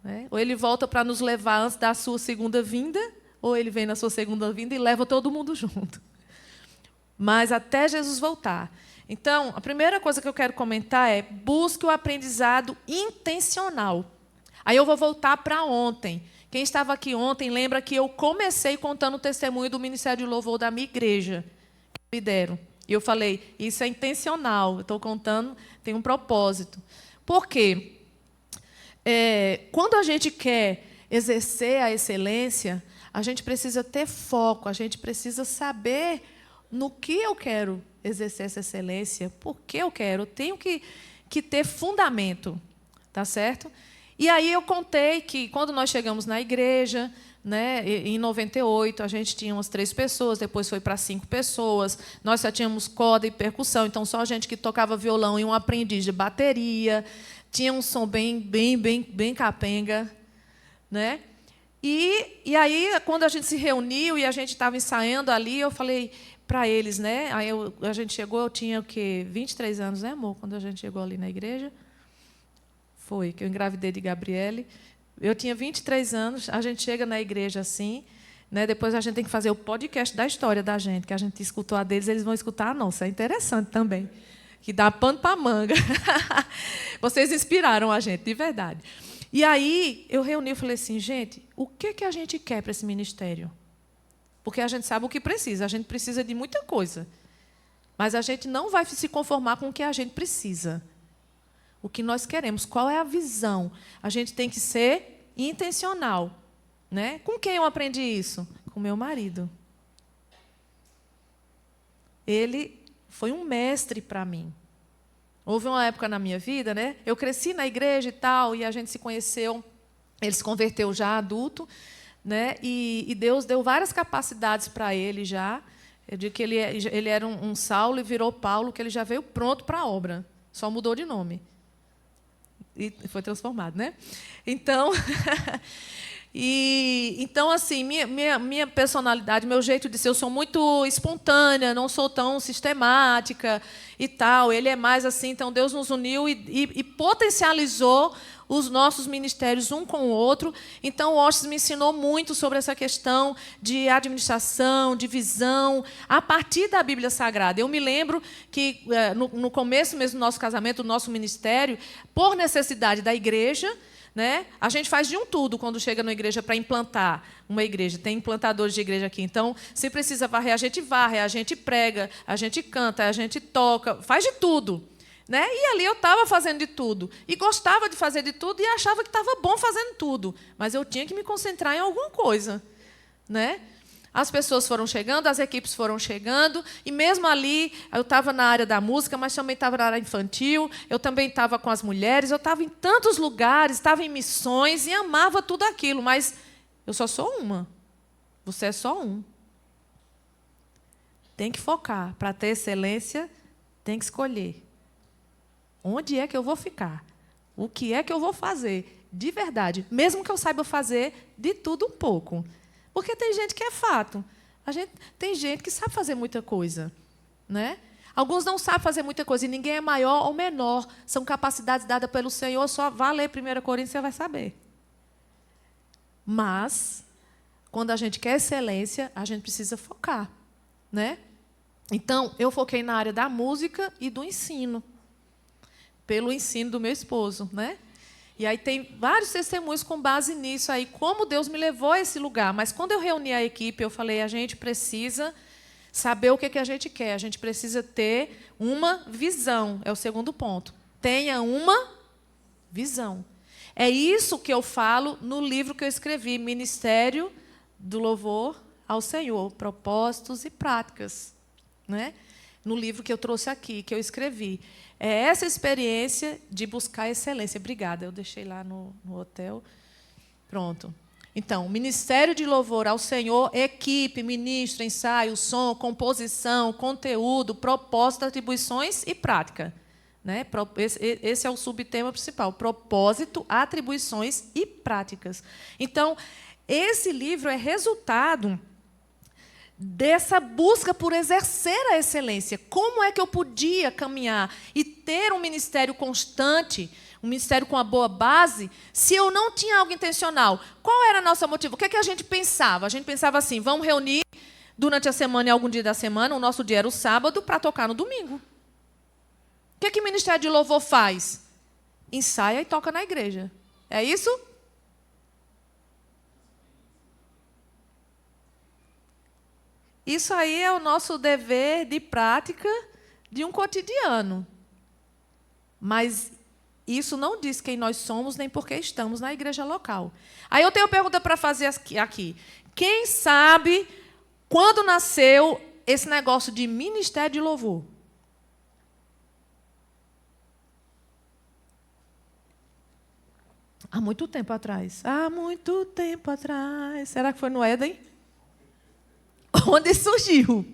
Né? Ou Ele volta para nos levar antes da sua segunda vinda, ou Ele vem na sua segunda vinda e leva todo mundo junto. mas até Jesus voltar. Então, a primeira coisa que eu quero comentar é: busque o aprendizado intencional. Aí eu vou voltar para ontem. Quem estava aqui ontem lembra que eu comecei contando o testemunho do Ministério de Louvor da minha igreja, que eu lidero. E eu falei, isso é intencional, eu estou contando, tem um propósito. Por quê? Quando a gente quer exercer a excelência, a gente precisa ter foco, a gente precisa saber no que eu quero exercer essa excelência, por que eu quero. Eu tenho que ter fundamento, tá certo? E aí eu contei que, quando nós chegamos na igreja, né, em 98, a gente tinha umas 3 pessoas, depois foi para 5 pessoas, nós só tínhamos corda e percussão, então só a gente que tocava violão e um aprendiz de bateria, tinha um som bem capenga, né? E aí, quando a gente se reuniu e a gente estava ensaiando ali, eu falei para eles, né? Aí a gente chegou, eu tinha o quê? 23 anos, né, amor? Quando a gente chegou ali na igreja. Foi, que eu engravidei de Gabriele. Eu tinha 23 anos, a gente chega na igreja assim, né? Depois a gente tem que fazer o podcast da história da gente, que a gente escutou a deles, eles vão escutar a nossa. É interessante também, que dá pano para manga. Vocês inspiraram a gente, de verdade. E aí eu reuni e falei assim, gente, o que a gente quer para esse ministério? Porque a gente sabe o que precisa, a gente precisa de muita coisa. Mas a gente não vai se conformar com o que a gente precisa. O que nós queremos, qual é a visão? A gente tem que ser intencional, né? Com quem eu aprendi isso? Com meu marido. Ele foi um mestre para mim. Houve uma época na minha vida, né? Eu cresci na igreja e tal, e a gente se conheceu. Ele se converteu já adulto, né? E Deus deu várias capacidades para ele já. Eu digo que ele era um Saulo e virou Paulo, que ele já veio pronto para a obra. Só mudou de nome. E foi transformado, né? Então, então assim, minha personalidade, meu jeito de ser, eu sou muito espontânea, não sou tão sistemática e tal. Ele é mais assim, então Deus nos uniu e potencializou os nossos ministérios um com o outro. Então, o Oshes me ensinou muito sobre essa questão de administração, de visão, a partir da Bíblia Sagrada. Eu me lembro que, no começo mesmo do nosso casamento, do nosso ministério, por necessidade da igreja, né, a gente faz de um tudo quando chega na igreja para implantar uma igreja. Tem implantadores de igreja aqui. Então, se precisa varrer, a gente prega, a gente canta, a gente toca, faz de tudo. Né? E ali eu estava fazendo de tudo. E gostava de fazer de tudo e achava que estava bom fazendo tudo. Mas eu tinha que me concentrar em alguma coisa. Né? As pessoas foram chegando, as equipes foram chegando, e mesmo ali eu estava na área da música, mas também estava na área infantil, eu também estava com as mulheres, eu estava em tantos lugares, estava em missões e amava tudo aquilo, mas eu só sou uma. Você é só um. Tem que focar. Para ter excelência, tem que escolher. Onde é que eu vou ficar? O que é que eu vou fazer? De verdade. Mesmo que eu saiba fazer de tudo um pouco. Porque tem gente que é fato. Tem gente que sabe fazer muita coisa. Né? Alguns não sabem fazer muita coisa. E ninguém é maior ou menor. São capacidades dadas pelo Senhor. Só vá ler 1 Coríntios e você vai saber. Mas, quando a gente quer excelência, a gente precisa focar. Né? Então, eu foquei na área da música e do ensino. Pelo ensino do meu esposo, né? E aí tem vários testemunhos com base nisso aí, como Deus me levou a esse lugar. Mas quando eu reuni a equipe, eu falei, a gente precisa saber o que a gente quer. A gente precisa ter uma visão. É o segundo ponto. Tenha uma visão. É isso que eu falo no livro que eu escrevi, Ministério do Louvor ao Senhor, Propósitos e Práticas, né? No livro que eu trouxe aqui, que eu escrevi. É essa experiência de buscar excelência. Obrigada, eu deixei lá no hotel. Pronto. Então, Ministério de Louvor ao Senhor, equipe, ministro, ensaio, som, composição, conteúdo, propósito, atribuições e prática. Né? Esse é o subtema principal. Propósito, atribuições e práticas. Então, esse livro é resultado dessa busca por exercer a excelência. Como é que eu podia caminhar e ter um ministério constante, um ministério com uma boa base, se eu não tinha algo intencional? Qual era a nossa motivação? O que a gente pensava? A gente pensava assim, vamos reunir durante a semana e algum dia da semana, o nosso dia era o sábado, para tocar no domingo. O que o Ministério de Louvor faz? Ensaia e toca na igreja. É isso? Isso aí é o nosso dever de prática de um cotidiano. Mas isso não diz quem nós somos, nem por que estamos na igreja local. Aí eu tenho uma pergunta para fazer aqui. Quem sabe quando nasceu esse negócio de Ministério de Louvor? Há muito tempo atrás. Há muito tempo atrás. Será que foi no Éden? Onde surgiu?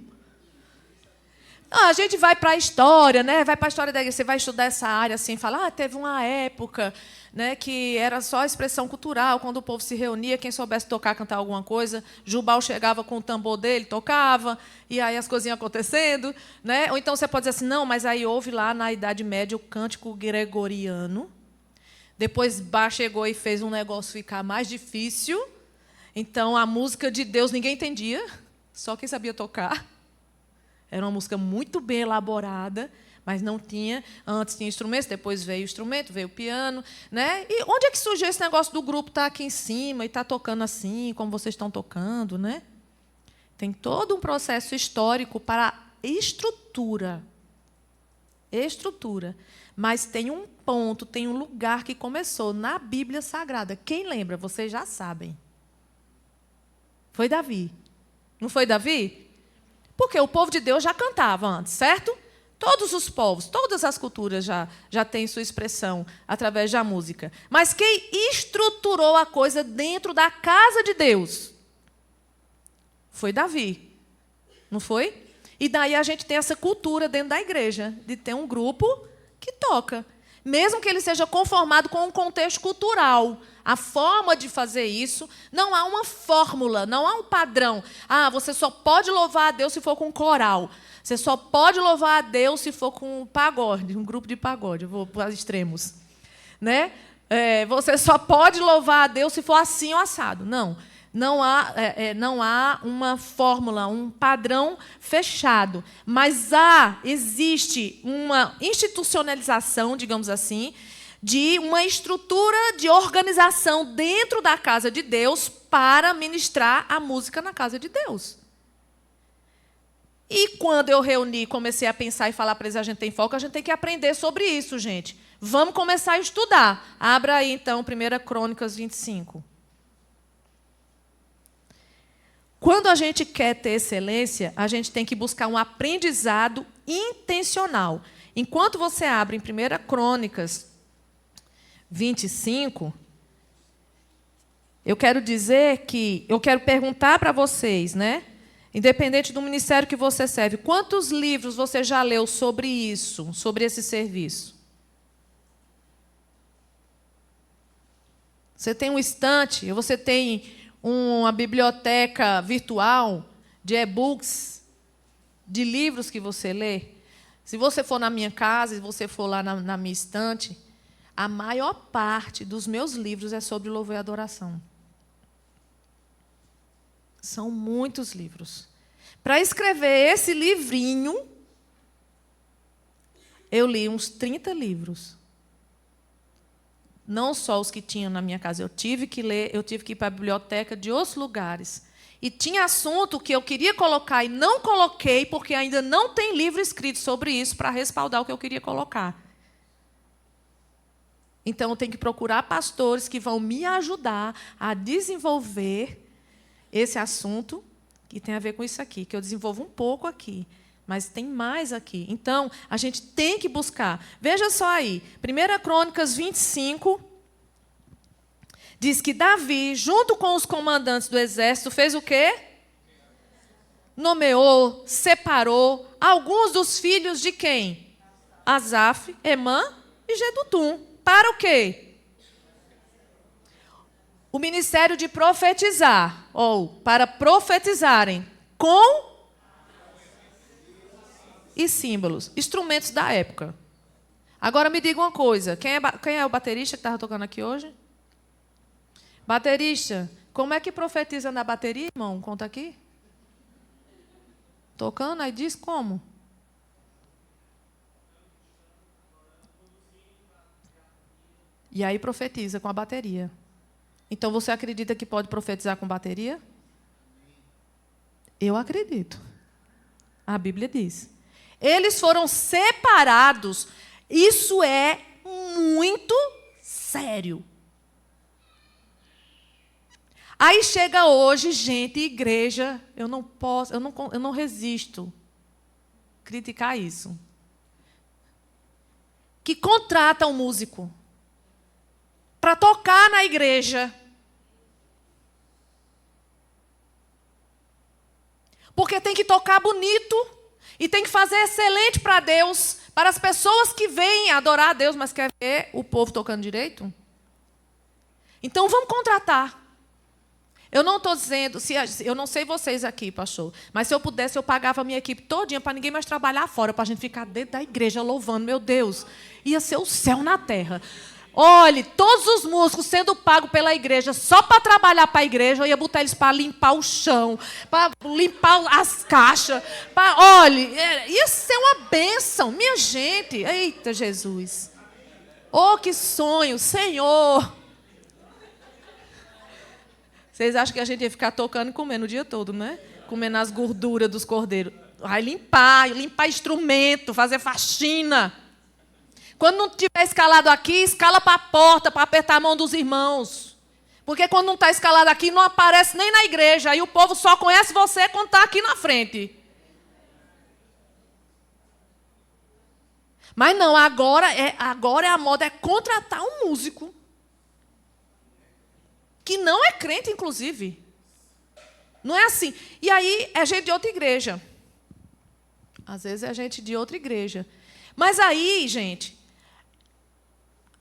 A gente vai para a história, né? Vai para a história da igreja, você vai estudar essa área assim, fala, teve uma época, né, que era só expressão cultural, quando o povo se reunia, quem soubesse tocar, cantar alguma coisa, Jubal chegava com o tambor dele, tocava, e aí as coisinhas acontecendo, né? Ou então você pode dizer assim, não, mas aí houve lá na Idade Média o cântico gregoriano, depois Bach chegou e fez um negócio ficar mais difícil, então a música de Deus ninguém entendia, só quem sabia tocar. Era uma música muito bem elaborada, mas não tinha. Antes tinha instrumentos, depois veio o instrumento, veio o piano. Né? E onde é que surgiu esse negócio do grupo estar aqui em cima e estar tocando assim, como vocês estão tocando? Né? Tem todo um processo histórico para a estrutura. Estrutura. Mas tem um ponto, tem um lugar que começou na Bíblia Sagrada. Quem lembra? Vocês já sabem. Foi Davi. Não foi Davi? Porque o povo de Deus já cantava antes, certo? Todos os povos, todas as culturas já têm sua expressão através da música. Mas quem estruturou a coisa dentro da casa de Deus foi Davi. Não foi? E daí a gente tem essa cultura dentro da igreja, de ter um grupo que toca. Mesmo que ele seja conformado com um contexto cultural. A forma de fazer isso, não há uma fórmula, não há um padrão. Você só pode louvar a Deus se for com coral. Você só pode louvar a Deus se for com pagode, um grupo de pagode. Eu vou para os extremos. Né? Você só pode louvar a Deus se for assim ou assado. Não há uma fórmula, um padrão fechado. Mas existe uma institucionalização, digamos assim, de uma estrutura de organização dentro da casa de Deus para ministrar a música na casa de Deus. E quando eu reuni, comecei a pensar e falar para eles, a gente tem foco, a gente tem que aprender sobre isso, gente. Vamos começar a estudar. Abra aí, então, 1 Crônicas 25. Quando a gente quer ter excelência, a gente tem que buscar um aprendizado intencional. Enquanto você abre em 1 Crônicas 25, eu quero perguntar para vocês, né? Independente do ministério que você serve, quantos livros você já leu sobre isso, sobre esse serviço? Você tem um estante, você tem uma biblioteca virtual de e-books, de livros que você lê? Se você for na minha casa, se você for lá na minha estante, a maior parte dos meus livros é sobre louvor e adoração. São muitos livros. Para escrever esse livrinho, eu li uns 30 livros. Não só os que tinham na minha casa. Eu tive que ler, eu tive que ir para a biblioteca de outros lugares. E tinha assunto que eu queria colocar e não coloquei, porque ainda não tem livro escrito sobre isso para respaldar o que eu queria colocar. Então, eu tenho que procurar pastores que vão me ajudar a desenvolver esse assunto, que tem a ver com isso aqui, que eu desenvolvo um pouco aqui, mas tem mais aqui. Então, a gente tem que buscar. Veja só aí, 1 Crônicas 25, diz que Davi, junto com os comandantes do exército, fez o quê? Nomeou, separou alguns dos filhos de quem? Asaf, Emã e Jedutum. Para o quê? O ministério de profetizar, ou para profetizarem com e símbolos, instrumentos da época. Agora me diga uma coisa, quem é o baterista que estava tocando aqui hoje? Baterista, como é que profetiza na bateria, irmão? Conta aqui. Tocando, aí diz como? E aí profetiza com a bateria. Então, você acredita que pode profetizar com bateria? Eu acredito. A Bíblia diz. Eles foram separados. Isso é muito sério. Aí chega hoje, gente, igreja, eu não resisto a criticar isso. Que contrata um músico para tocar na igreja. Porque tem que tocar bonito e tem que fazer excelente para Deus, para as pessoas que vêm adorar a Deus, mas querem ver o povo tocando direito. Então vamos contratar. Eu não estou dizendo, eu não sei vocês aqui, pastor, mas se eu pudesse, eu pagava a minha equipe todinha para ninguém mais trabalhar fora, para a gente ficar dentro da igreja louvando, meu Deus, ia ser o céu na terra. Olhe, todos os músicos sendo pagos pela igreja, só para trabalhar para a igreja, eu ia botar eles para limpar o chão, para limpar as caixas, olhe, ia ser uma bênção, minha gente, eita Jesus. Oh, que sonho, Senhor. Vocês acham que a gente ia ficar tocando e comendo o dia todo, né? Comendo as gorduras dos cordeiros. Vai limpar instrumento, fazer faxina. Quando não tiver escalado aqui, escala para a porta, para apertar a mão dos irmãos. Porque quando não está escalado aqui, não aparece nem na igreja. Aí o povo só conhece você quando está aqui na frente. Mas não, agora a moda é contratar um músico. Que não é crente, inclusive. Não é assim. E aí é gente de outra igreja. Às vezes é gente de outra igreja. Mas aí, gente,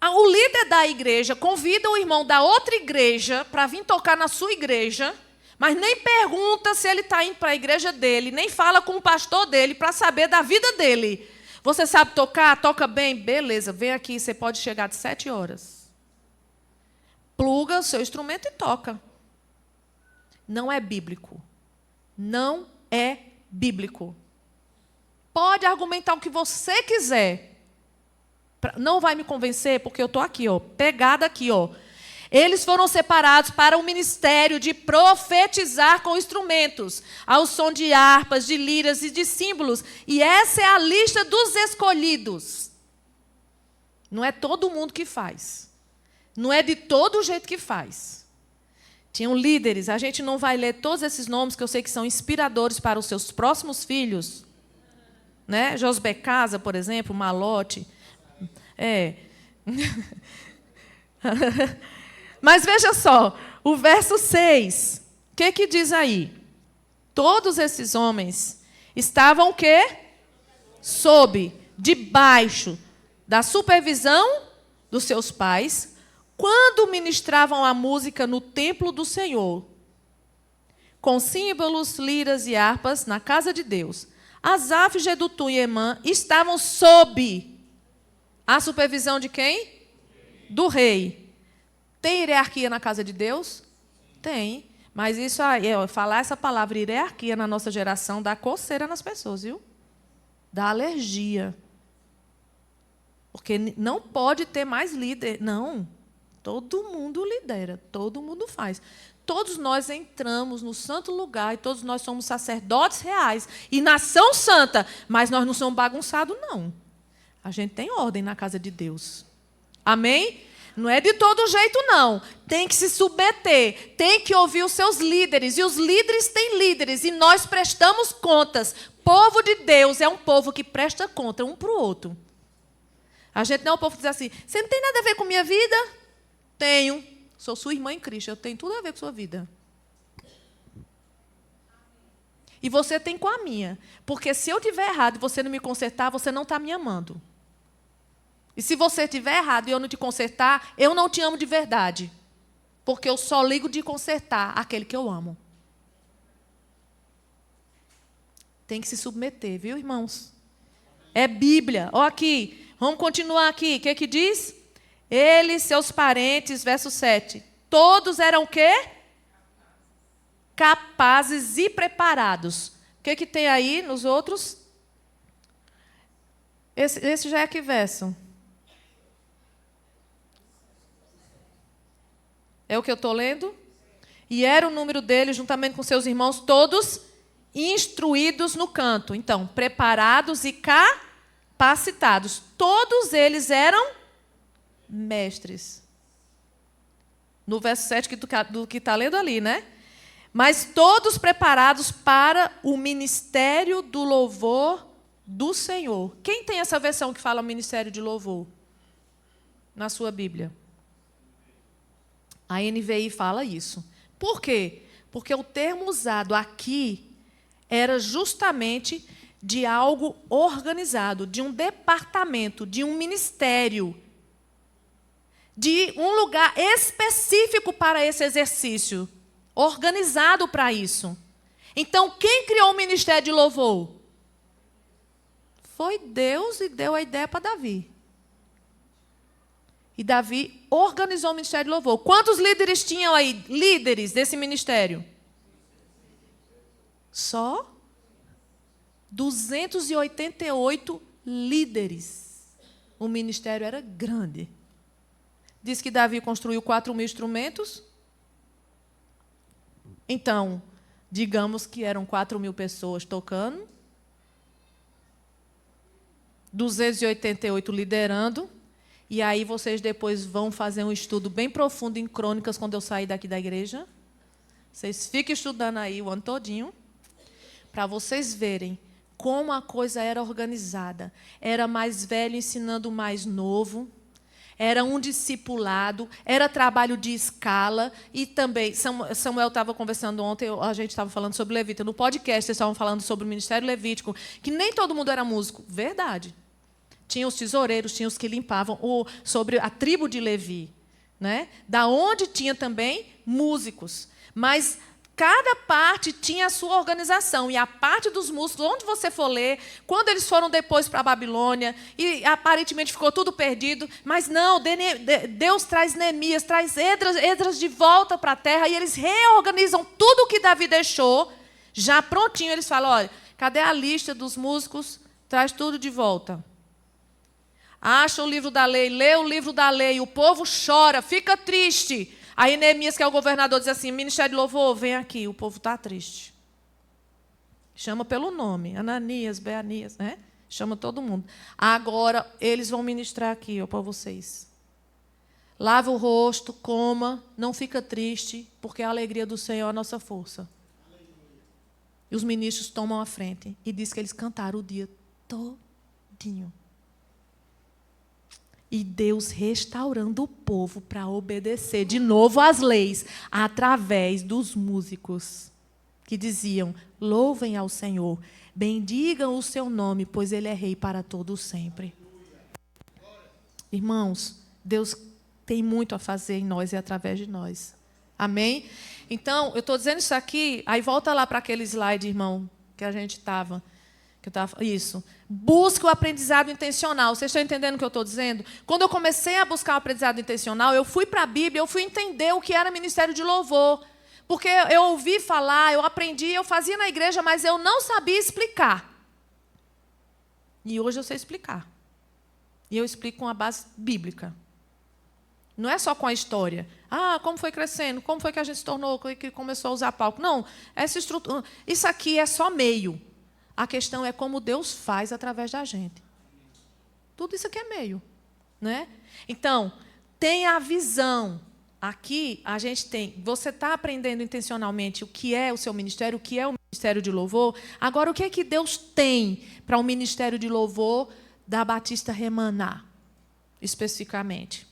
o líder da igreja convida o irmão da outra igreja para vir tocar na sua igreja, mas nem pergunta se ele está indo para a igreja dele, nem fala com o pastor dele para saber da vida dele. Você sabe tocar? Toca bem? Beleza, vem aqui, você pode chegar de 7 horas. Pluga o seu instrumento e toca. Não é bíblico. Não é bíblico. Pode argumentar o que você quiser. Não vai me convencer, porque eu estou aqui, pegada aqui. Eles foram separados para o ministério de profetizar com instrumentos, ao som de harpas, de liras e de símbolos. E essa é a lista dos escolhidos. Não é todo mundo que faz. Não é de todo jeito que faz. Tinham líderes, a gente não vai ler todos esses nomes, que eu sei que são inspiradores para os seus próximos filhos. Né? Josbe Casa, por exemplo, Malote. Mas veja só, o verso 6, o que diz aí? Todos esses homens estavam o quê? Debaixo da supervisão dos seus pais, quando ministravam a música no templo do Senhor, com símbolos, liras e harpas na casa de Deus. Asaf, Jedutum e Emã estavam sob a supervisão de quem? Do rei. Tem hierarquia na casa de Deus? Tem. Mas isso aí, falar essa palavra hierarquia na nossa geração dá coceira nas pessoas, viu? Dá alergia. Porque não pode ter mais líder. Não. Todo mundo lidera, todo mundo faz. Todos nós entramos no santo lugar e todos nós somos sacerdotes reais e nação santa, mas nós não somos bagunçados, não. A gente tem ordem na casa de Deus. Amém? Não é de todo jeito, não. Tem que se submeter, tem que ouvir os seus líderes. E os líderes têm líderes e nós prestamos contas. Povo de Deus é um povo que presta conta um para o outro. A gente não é um povo que diz assim, você não tem nada a ver com minha vida? Tenho. Sou sua irmã em Cristo. Eu tenho tudo a ver com sua vida. E você tem com a minha. Porque se eu estiver errado e você não me consertar, você não está me amando. E se você estiver errado e eu não te consertar, eu não te amo de verdade. Porque eu só ligo de consertar aquele que eu amo. Tem que se submeter, viu, irmãos? É Bíblia. Ó aqui. Vamos continuar aqui. O que diz? Eles, seus parentes, verso 7. Todos eram o quê? Capazes e preparados. que tem aí nos outros? Esse já é que verso? É o que eu estou lendo? E era o número deles, juntamente com seus irmãos, todos instruídos no canto. Então, preparados e capacitados. Todos eles eram mestres. No verso 7 do que está lendo ali, né? Mas todos preparados para o ministério do louvor do Senhor. Quem tem essa versão que fala ministério de louvor? Na sua Bíblia. A NVI fala isso. Por quê? Porque o termo usado aqui era justamente de algo organizado, de um departamento, de um ministério, de um lugar específico para esse exercício, organizado para isso. Então, quem criou o ministério de louvor? Foi Deus e deu a ideia para Davi. E Davi organizou o ministério de louvor. Quantos líderes tinham aí? Líderes desse ministério? Só 288 líderes. O ministério era grande. Diz que Davi construiu 4.000 instrumentos. Então, digamos que eram 4.000 pessoas tocando. 288 liderando. E aí vocês depois vão fazer um estudo bem profundo em crônicas quando eu sair daqui da igreja. Vocês fiquem estudando aí o ano todinho, para vocês verem como a coisa era organizada. Era mais velho ensinando mais novo, era um discipulado, era trabalho de escala. E também, Samuel estava conversando ontem, a gente estava falando sobre levita. No podcast, eles estavam falando sobre o ministério levítico, que nem todo mundo era músico. Verdade. Tinha os tesoureiros, tinha os que limpavam, sobre a tribo de Levi, né? Da onde tinha também músicos. Mas cada parte tinha a sua organização. E a parte dos músicos, onde você for ler, quando eles foram depois para a Babilônia, e aparentemente ficou tudo perdido, mas não, Deus traz Neemias, traz Esdras de volta para a terra, e eles reorganizam tudo o que Davi deixou, já prontinho. Eles falam, olha, cadê a lista dos músicos? Traz tudo de volta. Acha o livro da lei, lê o livro da lei, o povo chora, fica triste. Aí Neemias, que é o governador, diz assim, ministério de louvor, vem aqui, o povo está triste. Chama pelo nome, Ananias, Beanias, né? Chama todo mundo. Agora, eles vão ministrar aqui, para vocês. Lava o rosto, coma, não fica triste, porque a alegria do Senhor é a nossa força. E os ministros tomam a frente e diz que eles cantaram o dia todinho. E Deus restaurando o povo para obedecer de novo às leis, através dos músicos, que diziam, louvem ao Senhor, bendigam o seu nome, pois Ele é rei para todo sempre. Irmãos, Deus tem muito a fazer em nós e através de nós. Amém? Então, eu estou dizendo isso aqui, aí volta lá para aquele slide, irmão, que a gente estava... Isso. Busque o aprendizado intencional. Vocês estão entendendo o que eu estou dizendo? Quando eu comecei a buscar o aprendizado intencional, eu fui para a Bíblia, eu fui entender o que era ministério de louvor. Porque eu ouvi falar, eu aprendi, eu fazia na igreja, mas eu não sabia explicar. E hoje eu sei explicar. E eu explico com a base bíblica. Não é só com a história. Ah, como foi crescendo, como foi que a gente se tornou, que começou a usar palco. Não, essa estrutura, isso aqui é só meio. A questão é como Deus faz através da gente. Tudo isso aqui é meio, né? Então, tenha a visão. Aqui, a gente tem... Você está aprendendo intencionalmente o que é o seu ministério, o que é o ministério de louvor. Agora, o que é que Deus tem para o ministério de louvor da Batista Remaná, especificamente?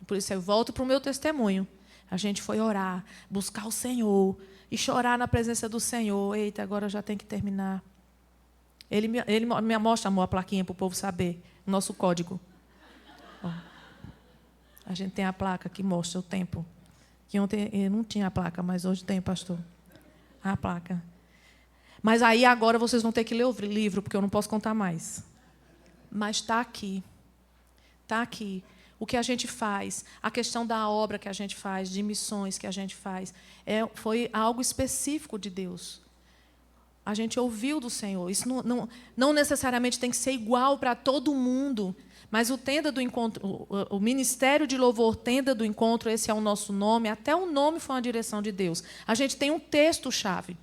Por isso, eu volto para o meu testemunho. A gente foi orar, buscar o Senhor e chorar na presença do Senhor. Eita, agora já tem que terminar. Ele me mostra, amor, a plaquinha para o povo saber, o nosso código. Ó, a gente tem a placa que mostra o tempo. Que ontem eu não tinha a placa, mas hoje tem, pastor. A placa. Mas aí agora vocês vão ter que ler o livro, porque eu não posso contar mais. Mas está aqui. Está aqui. O que a gente faz, a questão da obra que a gente faz, de missões que a gente faz, foi algo específico de Deus. A gente ouviu do Senhor. Isso não necessariamente tem que ser igual para todo mundo. Mas o Tenda do Encontro, o Ministério de Louvor Tenda do Encontro, esse é o nosso nome. Até o nome foi uma direção de Deus. A gente tem um texto-chave.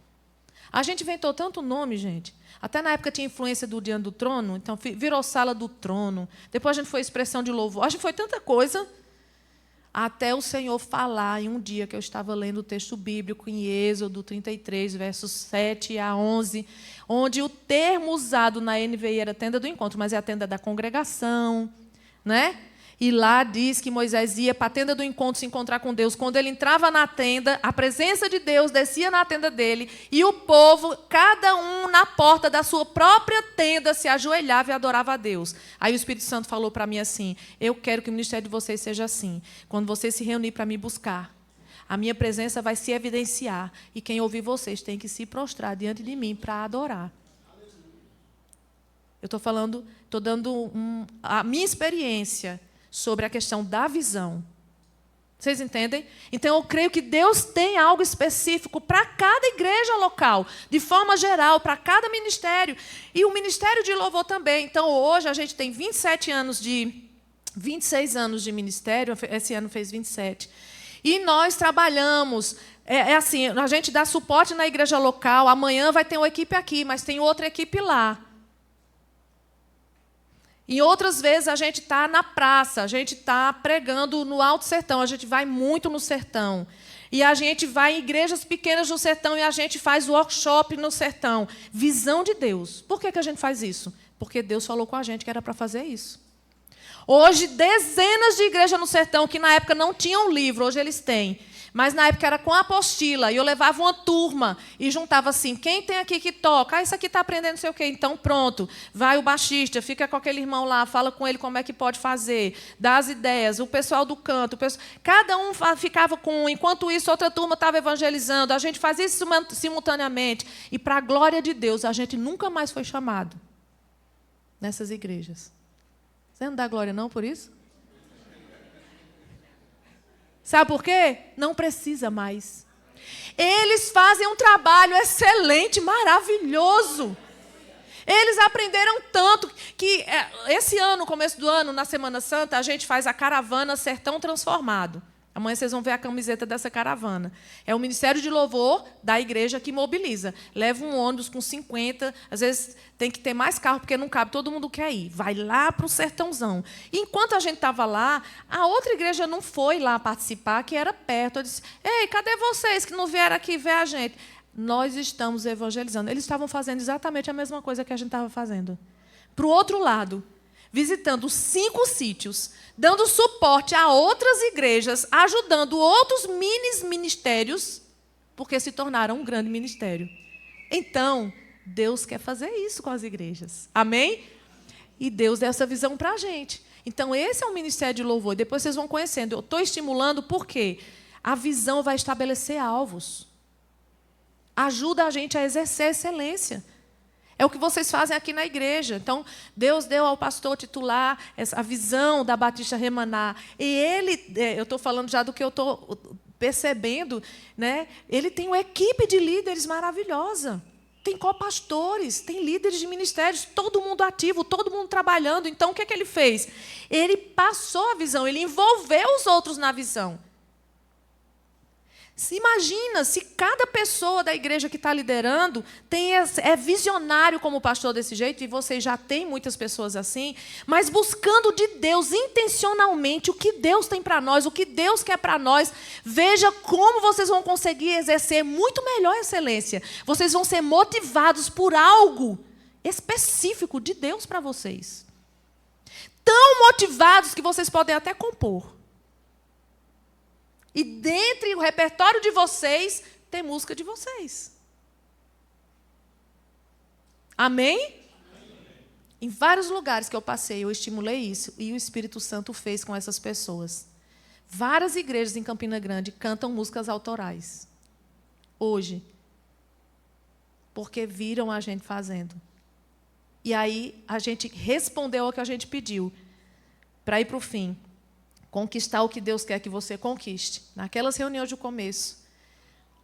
A gente inventou tanto nome, gente. Até na época tinha influência do Diante do Trono, então virou Sala do Trono. Depois a gente foi Expressão de Louvor. A gente foi tanta coisa, até o Senhor falar em um dia que eu estava lendo o texto bíblico em Êxodo 33, versos 7 a 11, onde o termo usado na NVI era tenda do encontro, mas é a tenda da congregação, né? E lá diz que Moisés ia para a tenda do encontro se encontrar com Deus. Quando ele entrava na tenda, a presença de Deus descia na tenda dele e o povo, cada um na porta da sua própria tenda, se ajoelhava e adorava a Deus. Aí o Espírito Santo falou para mim assim: eu quero que o ministério de vocês seja assim. Quando vocês se reunirem para me buscar, a minha presença vai se evidenciar e quem ouvir vocês tem que se prostrar diante de mim para adorar. Eu estou dando a minha experiência sobre a questão da visão. Vocês entendem? Então, eu creio que Deus tem algo específico para cada igreja local, de forma geral, para cada ministério. E o Ministério de Louvor também. Então, hoje, a gente tem 26 anos de ministério, esse ano fez 27. E nós trabalhamos, assim, a gente dá suporte na igreja local, amanhã vai ter uma equipe aqui, mas tem outra equipe lá. E outras vezes a gente está na praça, a gente está pregando no Alto Sertão, a gente vai muito no sertão. E a gente vai em igrejas pequenas no sertão e a gente faz workshop no sertão. Visão de Deus. Por que a gente faz isso? Porque Deus falou com a gente que era para fazer isso. Hoje, dezenas de igrejas no sertão, que na época não tinham livro, hoje eles têm. Mas na época era com a apostila, e eu levava uma turma e juntava assim, quem tem aqui que toca? Isso aqui está aprendendo não sei o quê. Então, pronto, vai o baixista, fica com aquele irmão lá, fala com ele como é que pode fazer, dá as ideias, o pessoal do canto, cada um ficava com um, enquanto isso, outra turma estava evangelizando, a gente fazia isso simultaneamente. E, para a glória de Deus, a gente nunca mais foi chamado nessas igrejas. Você não dá glória não por isso? Sabe por quê? Não precisa mais. Eles fazem um trabalho excelente, maravilhoso. Eles aprenderam tanto que esse ano, começo do ano, na Semana Santa, a gente faz a caravana Sertão Transformado. Amanhã vocês vão ver a camiseta dessa caravana. É o Ministério de Louvor da igreja que mobiliza. Leva um ônibus com 50, às vezes tem que ter mais carro, porque não cabe, todo mundo quer ir. Vai lá para o sertãozão. E enquanto a gente estava lá, a outra igreja não foi lá participar, que era perto. Eu disse, ei, cadê vocês que não vieram aqui ver a gente? Nós estamos evangelizando. Eles estavam fazendo exatamente a mesma coisa que a gente estava fazendo. Para o outro lado, visitando 5 sítios, dando suporte a outras igrejas, ajudando outros ministérios, porque se tornaram um grande ministério. Então, Deus quer fazer isso com as igrejas. Amém? E Deus deu essa visão para a gente. Então, esse é o Ministério de Louvor. Depois vocês vão conhecendo. Eu estou estimulando porque a visão vai estabelecer alvos. Ajuda a gente a exercer excelência. É o que vocês fazem aqui na igreja. Então, Deus deu ao pastor titular a visão da Batista Remaná. E ele, eu estou falando já do que eu estou percebendo, né? Ele tem uma equipe de líderes maravilhosa. Tem copastores, tem líderes de ministérios, todo mundo ativo, todo mundo trabalhando. Então, o que ele fez? Ele passou a visão, ele envolveu os outros na visão. Se imagina se cada pessoa da igreja que está liderando é visionário como pastor desse jeito, e vocês já têm muitas pessoas assim, mas buscando de Deus intencionalmente o que Deus tem para nós, o que Deus quer para nós. Veja como vocês vão conseguir exercer muito melhor a excelência. Vocês vão ser motivados por algo específico de Deus para vocês. Tão motivados que vocês podem até compor. E dentre o repertório de vocês, tem música de vocês. Amém? Amém? Em vários lugares que eu passei, eu estimulei isso. E o Espírito Santo fez com essas pessoas. Várias igrejas em Campina Grande cantam músicas autorais. Hoje. Porque viram a gente fazendo. E aí, a gente respondeu ao que a gente pediu. Para ir para o fim. Conquistar o que Deus quer que você conquiste. Naquelas reuniões de começo,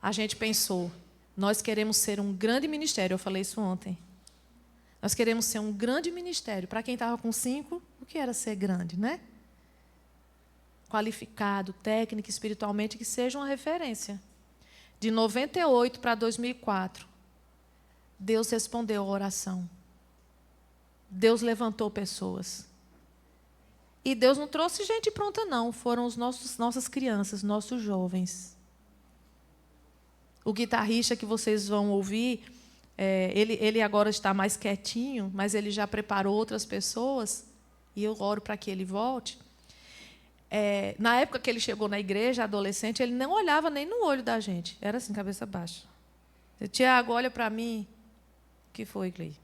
a gente pensou, Nós queremos ser um grande ministério. Eu falei isso ontem. Nós queremos ser um grande ministério. Para quem estava com 5, o que era ser grande, né? Qualificado, técnico, espiritualmente, que seja uma referência. De 98 para 2004, Deus respondeu a oração. Deus levantou pessoas. E Deus não trouxe gente pronta, não. Foram nossas crianças, nossos jovens. O guitarrista que vocês vão ouvir, ele agora está mais quietinho, mas ele já preparou outras pessoas, e eu oro para que ele volte. Na época que ele chegou na igreja, adolescente, ele não olhava nem no olho da gente. Era assim, cabeça baixa. Tiago, olha para mim. O que foi, Glei?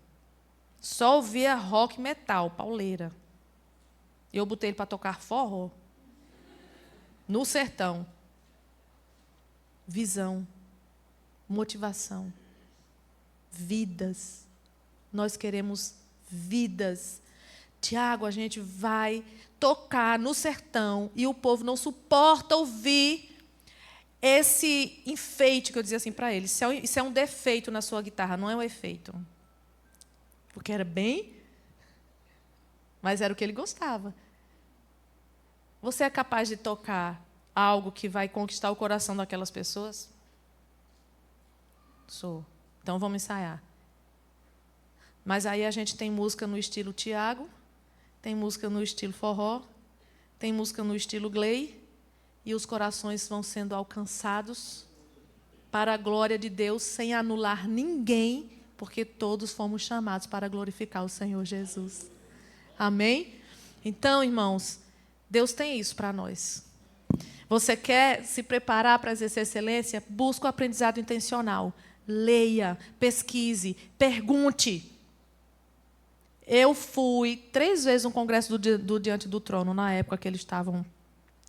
Só ouvia rock metal, pauleira. Eu botei ele para tocar forró. No sertão. Visão. Motivação. Vidas. Nós queremos vidas. Tiago, a gente vai tocar no sertão e o povo não suporta ouvir esse enfeite que eu dizia assim para ele. Isso é um defeito na sua guitarra, não é um efeito. Porque era bem, mas era o que ele gostava. Você é capaz de tocar algo que vai conquistar o coração daquelas pessoas? Sou. Então vamos ensaiar. Mas aí a gente tem música no estilo Tiago, tem música no estilo forró, tem música no estilo Glei, e os corações vão sendo alcançados para a glória de Deus, sem anular ninguém, porque todos fomos chamados para glorificar o Senhor Jesus. Amém? Então, irmãos, Deus tem isso para nós. Você quer se preparar para exercer excelência? Busque o aprendizado intencional. Leia, pesquise, pergunte. Eu fui 3 vezes no congresso do Diante do Trono, na época que eles estavam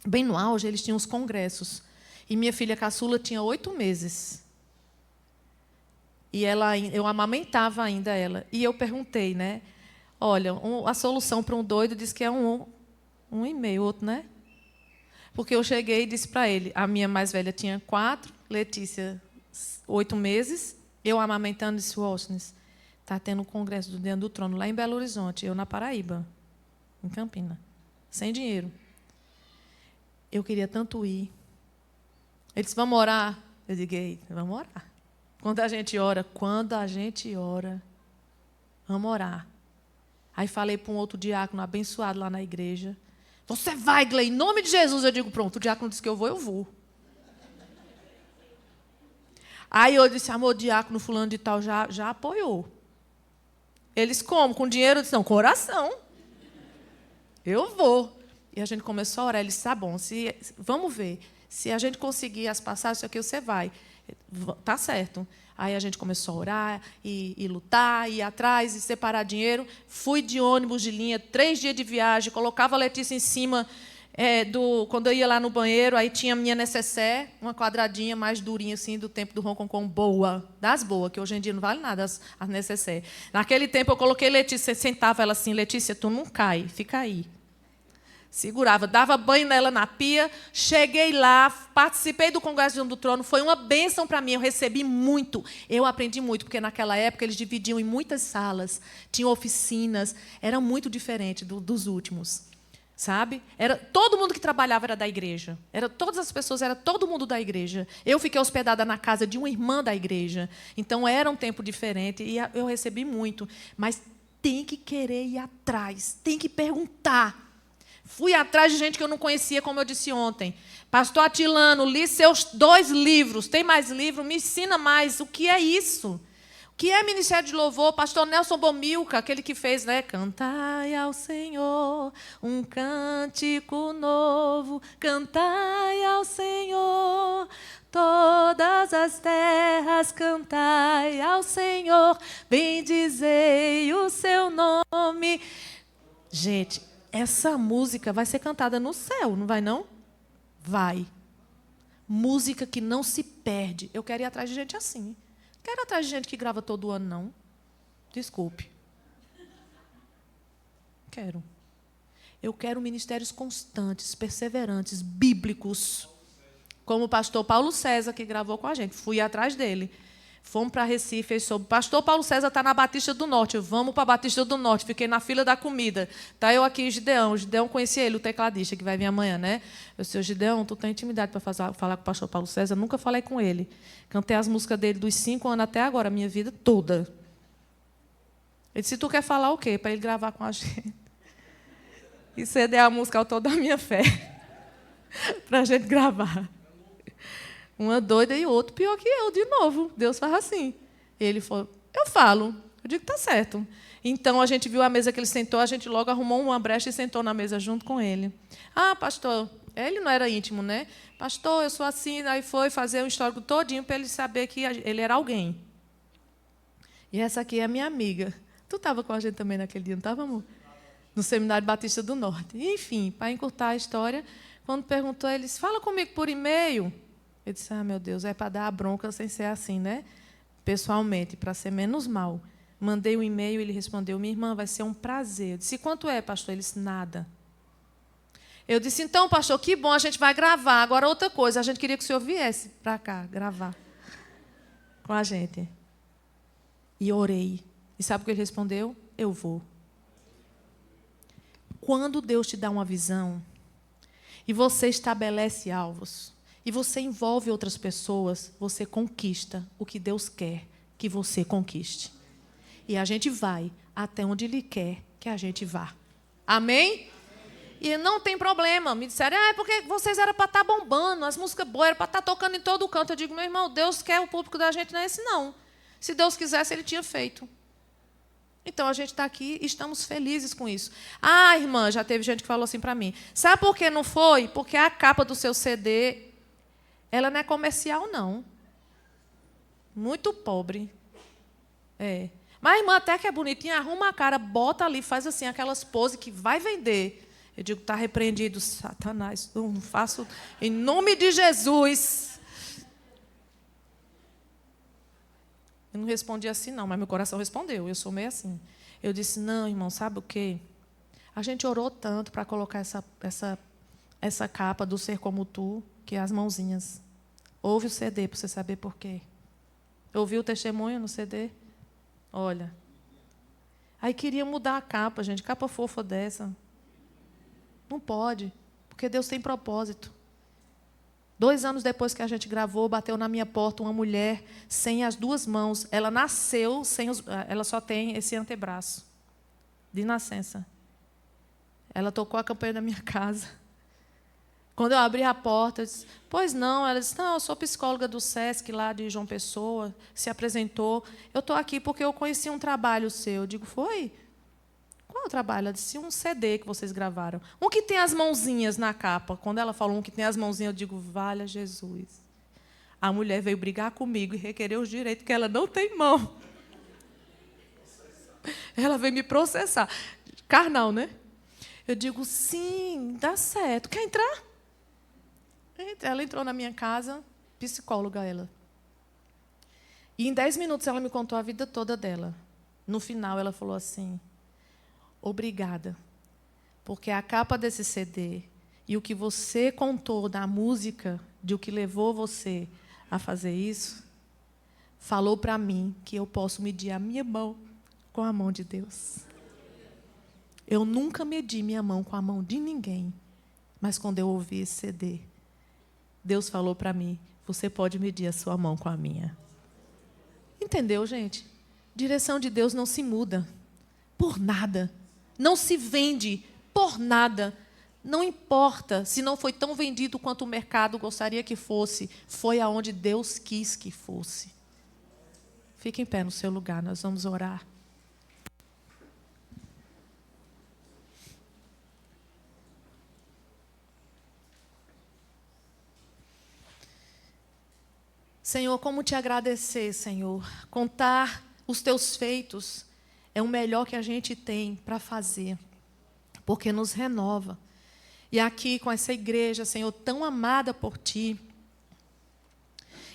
bem no auge, eles tinham os congressos. E minha filha caçula tinha 8 meses. E eu amamentava ainda ela. E eu perguntei, né? Olha, a solução para um doido diz que é 1,5, outro, né? Porque eu cheguei e disse para ele, a minha mais velha tinha 4, Letícia 8 meses, eu amamentando, disse, Washington, está tendo um congresso do Diante do Trono lá em Belo Horizonte, eu na Paraíba, em Campina, sem dinheiro. Eu queria tanto ir. Ele disse, vamos orar? Eu digo, vamos orar. Quando a gente ora, vamos orar. Aí falei para um outro diácono abençoado lá na igreja, você vai, Glei, em nome de Jesus. Eu digo, pronto, o diácono disse que eu vou. Aí eu disse, amor, o diácono fulano de tal já apoiou. Eles como? Com dinheiro? Eu disse, não, com oração. Eu vou. E a gente começou a orar. Ele disse, tá bom, vamos ver. Se a gente conseguir as passagens, isso aqui você vai. Tá certo. Aí a gente começou a orar, e lutar, ir atrás, e separar dinheiro. Fui de ônibus de linha, 3 dias de viagem, colocava a Letícia em cima quando eu ia lá no banheiro, aí tinha a minha necessaire, uma quadradinha mais durinha, assim, do tempo do Hong Kong, boa, das boas, que hoje em dia não vale nada as necessaire. Naquele tempo eu coloquei Letícia, sentava ela assim, Letícia, tu não cai, fica aí. Segurava, dava banho nela na pia, cheguei lá, participei do Congresso do Trono, foi uma bênção para mim, eu recebi muito, eu aprendi muito, porque naquela época eles dividiam em muitas salas, tinham oficinas, era muito diferente dos últimos, sabe? Todo mundo que trabalhava era da igreja, todas as pessoas, era todo mundo da igreja. Eu fiquei hospedada na casa de uma irmã da igreja, então era um tempo diferente, e eu recebi muito, mas tem que querer ir atrás, tem que perguntar. Fui atrás de gente que eu não conhecia, como eu disse ontem. Pastor Atilano, li seus 2 livros. Tem mais livro? Me ensina mais. O que é isso? O que é Ministério de Louvor? Pastor Nelson Bomilca, aquele que fez, né? Cantai ao Senhor um cântico novo. Cantai ao Senhor todas as terras. Cantai ao Senhor. Bendizei o seu nome. Gente, essa música vai ser cantada no céu, não vai, não? Vai. Música que não se perde. Eu quero ir atrás de gente assim. Não quero ir atrás de gente que grava todo ano, não. Desculpe. Quero. Eu quero ministérios constantes, perseverantes, bíblicos. Como o pastor Paulo César, que gravou com a gente. Fui atrás dele. Fomos para Recife, ele soube, pastor Paulo César está na Batista do Norte. Eu, vamos para a Batista do Norte. Fiquei na fila da comida. Tá eu aqui, o Gideão conhecia ele, o tecladista, que vai vir amanhã, né? Eu disse, Gideão, tu tem intimidade para falar com o pastor Paulo César? Eu nunca falei com ele. Cantei as músicas dele dos 5 anos até agora, a minha vida toda. Ele disse, tu quer falar o quê? Para ele gravar com a gente. E ceder a música Autor da Minha Fé. Para a gente gravar. Uma doida e outro pior que eu, de novo. Deus faz assim. Ele falou, eu falo. Eu digo, tá certo. Então, a gente viu a mesa que ele sentou, a gente logo arrumou uma brecha e sentou na mesa junto com ele. Ah, pastor, ele não era íntimo, né? Pastor, eu sou assim. Aí foi fazer um histórico todinho para ele saber que ele era alguém. E essa aqui é a minha amiga. Tu estava com a gente também naquele dia, não estava, amor? No Seminário Batista do Norte. Enfim, para encurtar a história, quando perguntou, ele disse, fala comigo por e-mail. Eu disse, meu Deus, é para dar a bronca sem ser assim, né? Pessoalmente, para ser menos mal. Mandei um e-mail, ele respondeu, minha irmã, vai ser um prazer. Eu disse, quanto é, pastor? Ele disse, nada. Eu disse, então, pastor, que bom, a gente vai gravar. Agora, outra coisa, a gente queria que o senhor viesse para cá, gravar com a gente. E orei. E sabe o que ele respondeu? Eu vou. Quando Deus te dá uma visão, e você estabelece alvos, e você envolve outras pessoas, você conquista o que Deus quer que você conquiste. E a gente vai até onde Ele quer que a gente vá. Amém? E não tem problema. Me disseram, é porque vocês eram para estar bombando, as músicas boas eram para estar tocando em todo canto. Eu digo, meu irmão, Deus quer o público da gente, não é esse não. Se Deus quisesse, Ele tinha feito. Então, a gente está aqui e estamos felizes com isso. Ah, irmã, já teve gente que falou assim para mim, sabe por que não foi? Porque a capa do seu CD... ela não é comercial, não. Muito pobre. É. Mas a irmã até que é bonitinha, arruma a cara, bota ali, faz assim, aquelas poses que vai vender. Eu digo, está repreendido, Satanás. Não faço em nome de Jesus. Eu não respondi assim, não, mas meu coração respondeu. Eu sou meio assim. Eu disse, não, irmão, sabe o quê? A gente orou tanto para colocar essa capa do Ser Como Tu, que é as mãozinhas. Ouve o CD para você saber por quê. Ouviu o testemunho no CD? Olha. Aí queria mudar a capa, gente. Capa fofa dessa. Não pode, porque Deus tem propósito. 2 anos depois que a gente gravou, bateu na minha porta uma mulher sem as 2 mãos. Ela nasceu sem ela só tem esse antebraço de nascença. Ela tocou a campanha da minha casa. Quando eu abri a porta, eu disse, pois não. Ela disse, não, eu sou psicóloga do SESC, lá de João Pessoa, se apresentou. Eu estou aqui porque eu conheci um trabalho seu. Eu digo, foi? Qual é o trabalho? Ela disse, um CD que vocês gravaram. Um que tem as mãozinhas na capa. Quando ela falou um que tem as mãozinhas, eu digo, valha Jesus. A mulher veio brigar comigo e requerer os direitos, porque ela não tem mão. Ela veio me processar. Carnal, né? Eu digo, sim, dá certo. Quer entrar? Ela entrou na minha casa, psicóloga ela. E em 10 minutos ela me contou a vida toda dela. No final ela falou assim, obrigada, porque a capa desse CD e o que você contou da música, de o que levou você a fazer isso, falou para mim que eu posso medir a minha mão com a mão de Deus. Eu nunca medi minha mão com a mão de ninguém, mas quando eu ouvi esse CD, Deus falou para mim, você pode medir a sua mão com a minha. Entendeu, gente? Direção de Deus não se muda por nada. Não se vende por nada. Não importa se não foi tão vendido quanto o mercado gostaria que fosse. Foi aonde Deus quis que fosse. Fique em pé no seu lugar, nós vamos orar. Senhor, como te agradecer, Senhor. Contar os teus feitos é o melhor que a gente tem para fazer, porque nos renova. E aqui com essa igreja, Senhor, tão amada por Ti,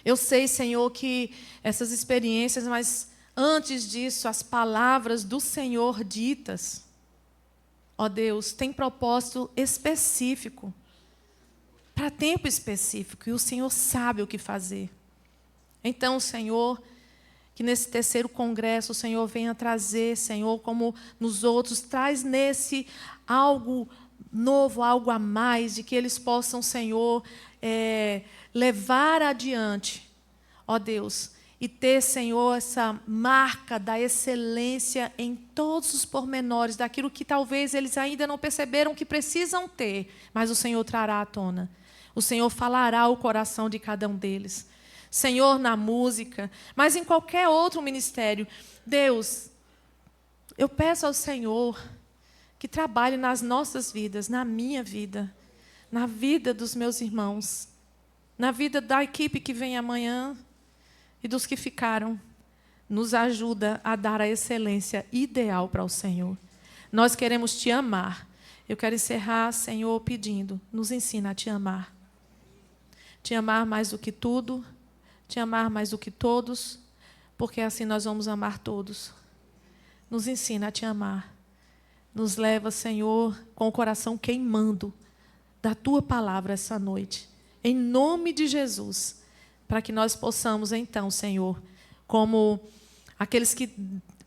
eu sei, Senhor, que essas experiências, mas antes disso, as palavras do Senhor ditas, ó Deus, tem propósito específico, para tempo específico, e o Senhor sabe o que fazer. Então, Senhor, Que nesse terceiro congresso o Senhor venha trazer, Senhor, como nos outros, traz nesse algo novo, algo a mais, de que eles possam, Senhor, levar adiante, ó Deus, e ter, Senhor, essa marca da excelência em todos os pormenores, daquilo que talvez eles ainda não perceberam que precisam ter, mas o Senhor trará à tona. O Senhor falará ao coração de cada um deles. Senhor, na música, mas em qualquer outro ministério. Deus, eu peço ao Senhor que trabalhe nas nossas vidas, na minha vida, na vida dos meus irmãos, na vida da equipe que vem amanhã e dos que ficaram. Nos ajuda a dar a excelência ideal para o Senhor. Nós queremos te amar. Eu quero encerrar, Senhor, pedindo, nos ensina a te amar. Te amar mais do que tudo, te amar mais do que todos, porque assim nós vamos amar todos. Nos ensina a te amar. Nos leva, Senhor, com o coração queimando da Tua palavra essa noite. Em nome de Jesus. Para que nós possamos, então, Senhor, como aqueles que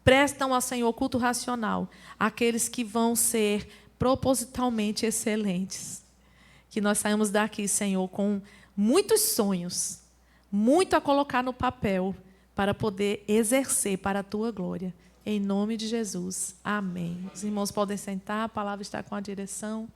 prestam ao Senhor culto racional, aqueles que vão ser propositalmente excelentes. Que nós saímos daqui, Senhor, com muitos sonhos, muito a colocar no papel para poder exercer para a Tua glória. Em nome de Jesus. Amém. Os irmãos podem sentar, a palavra está com a direção.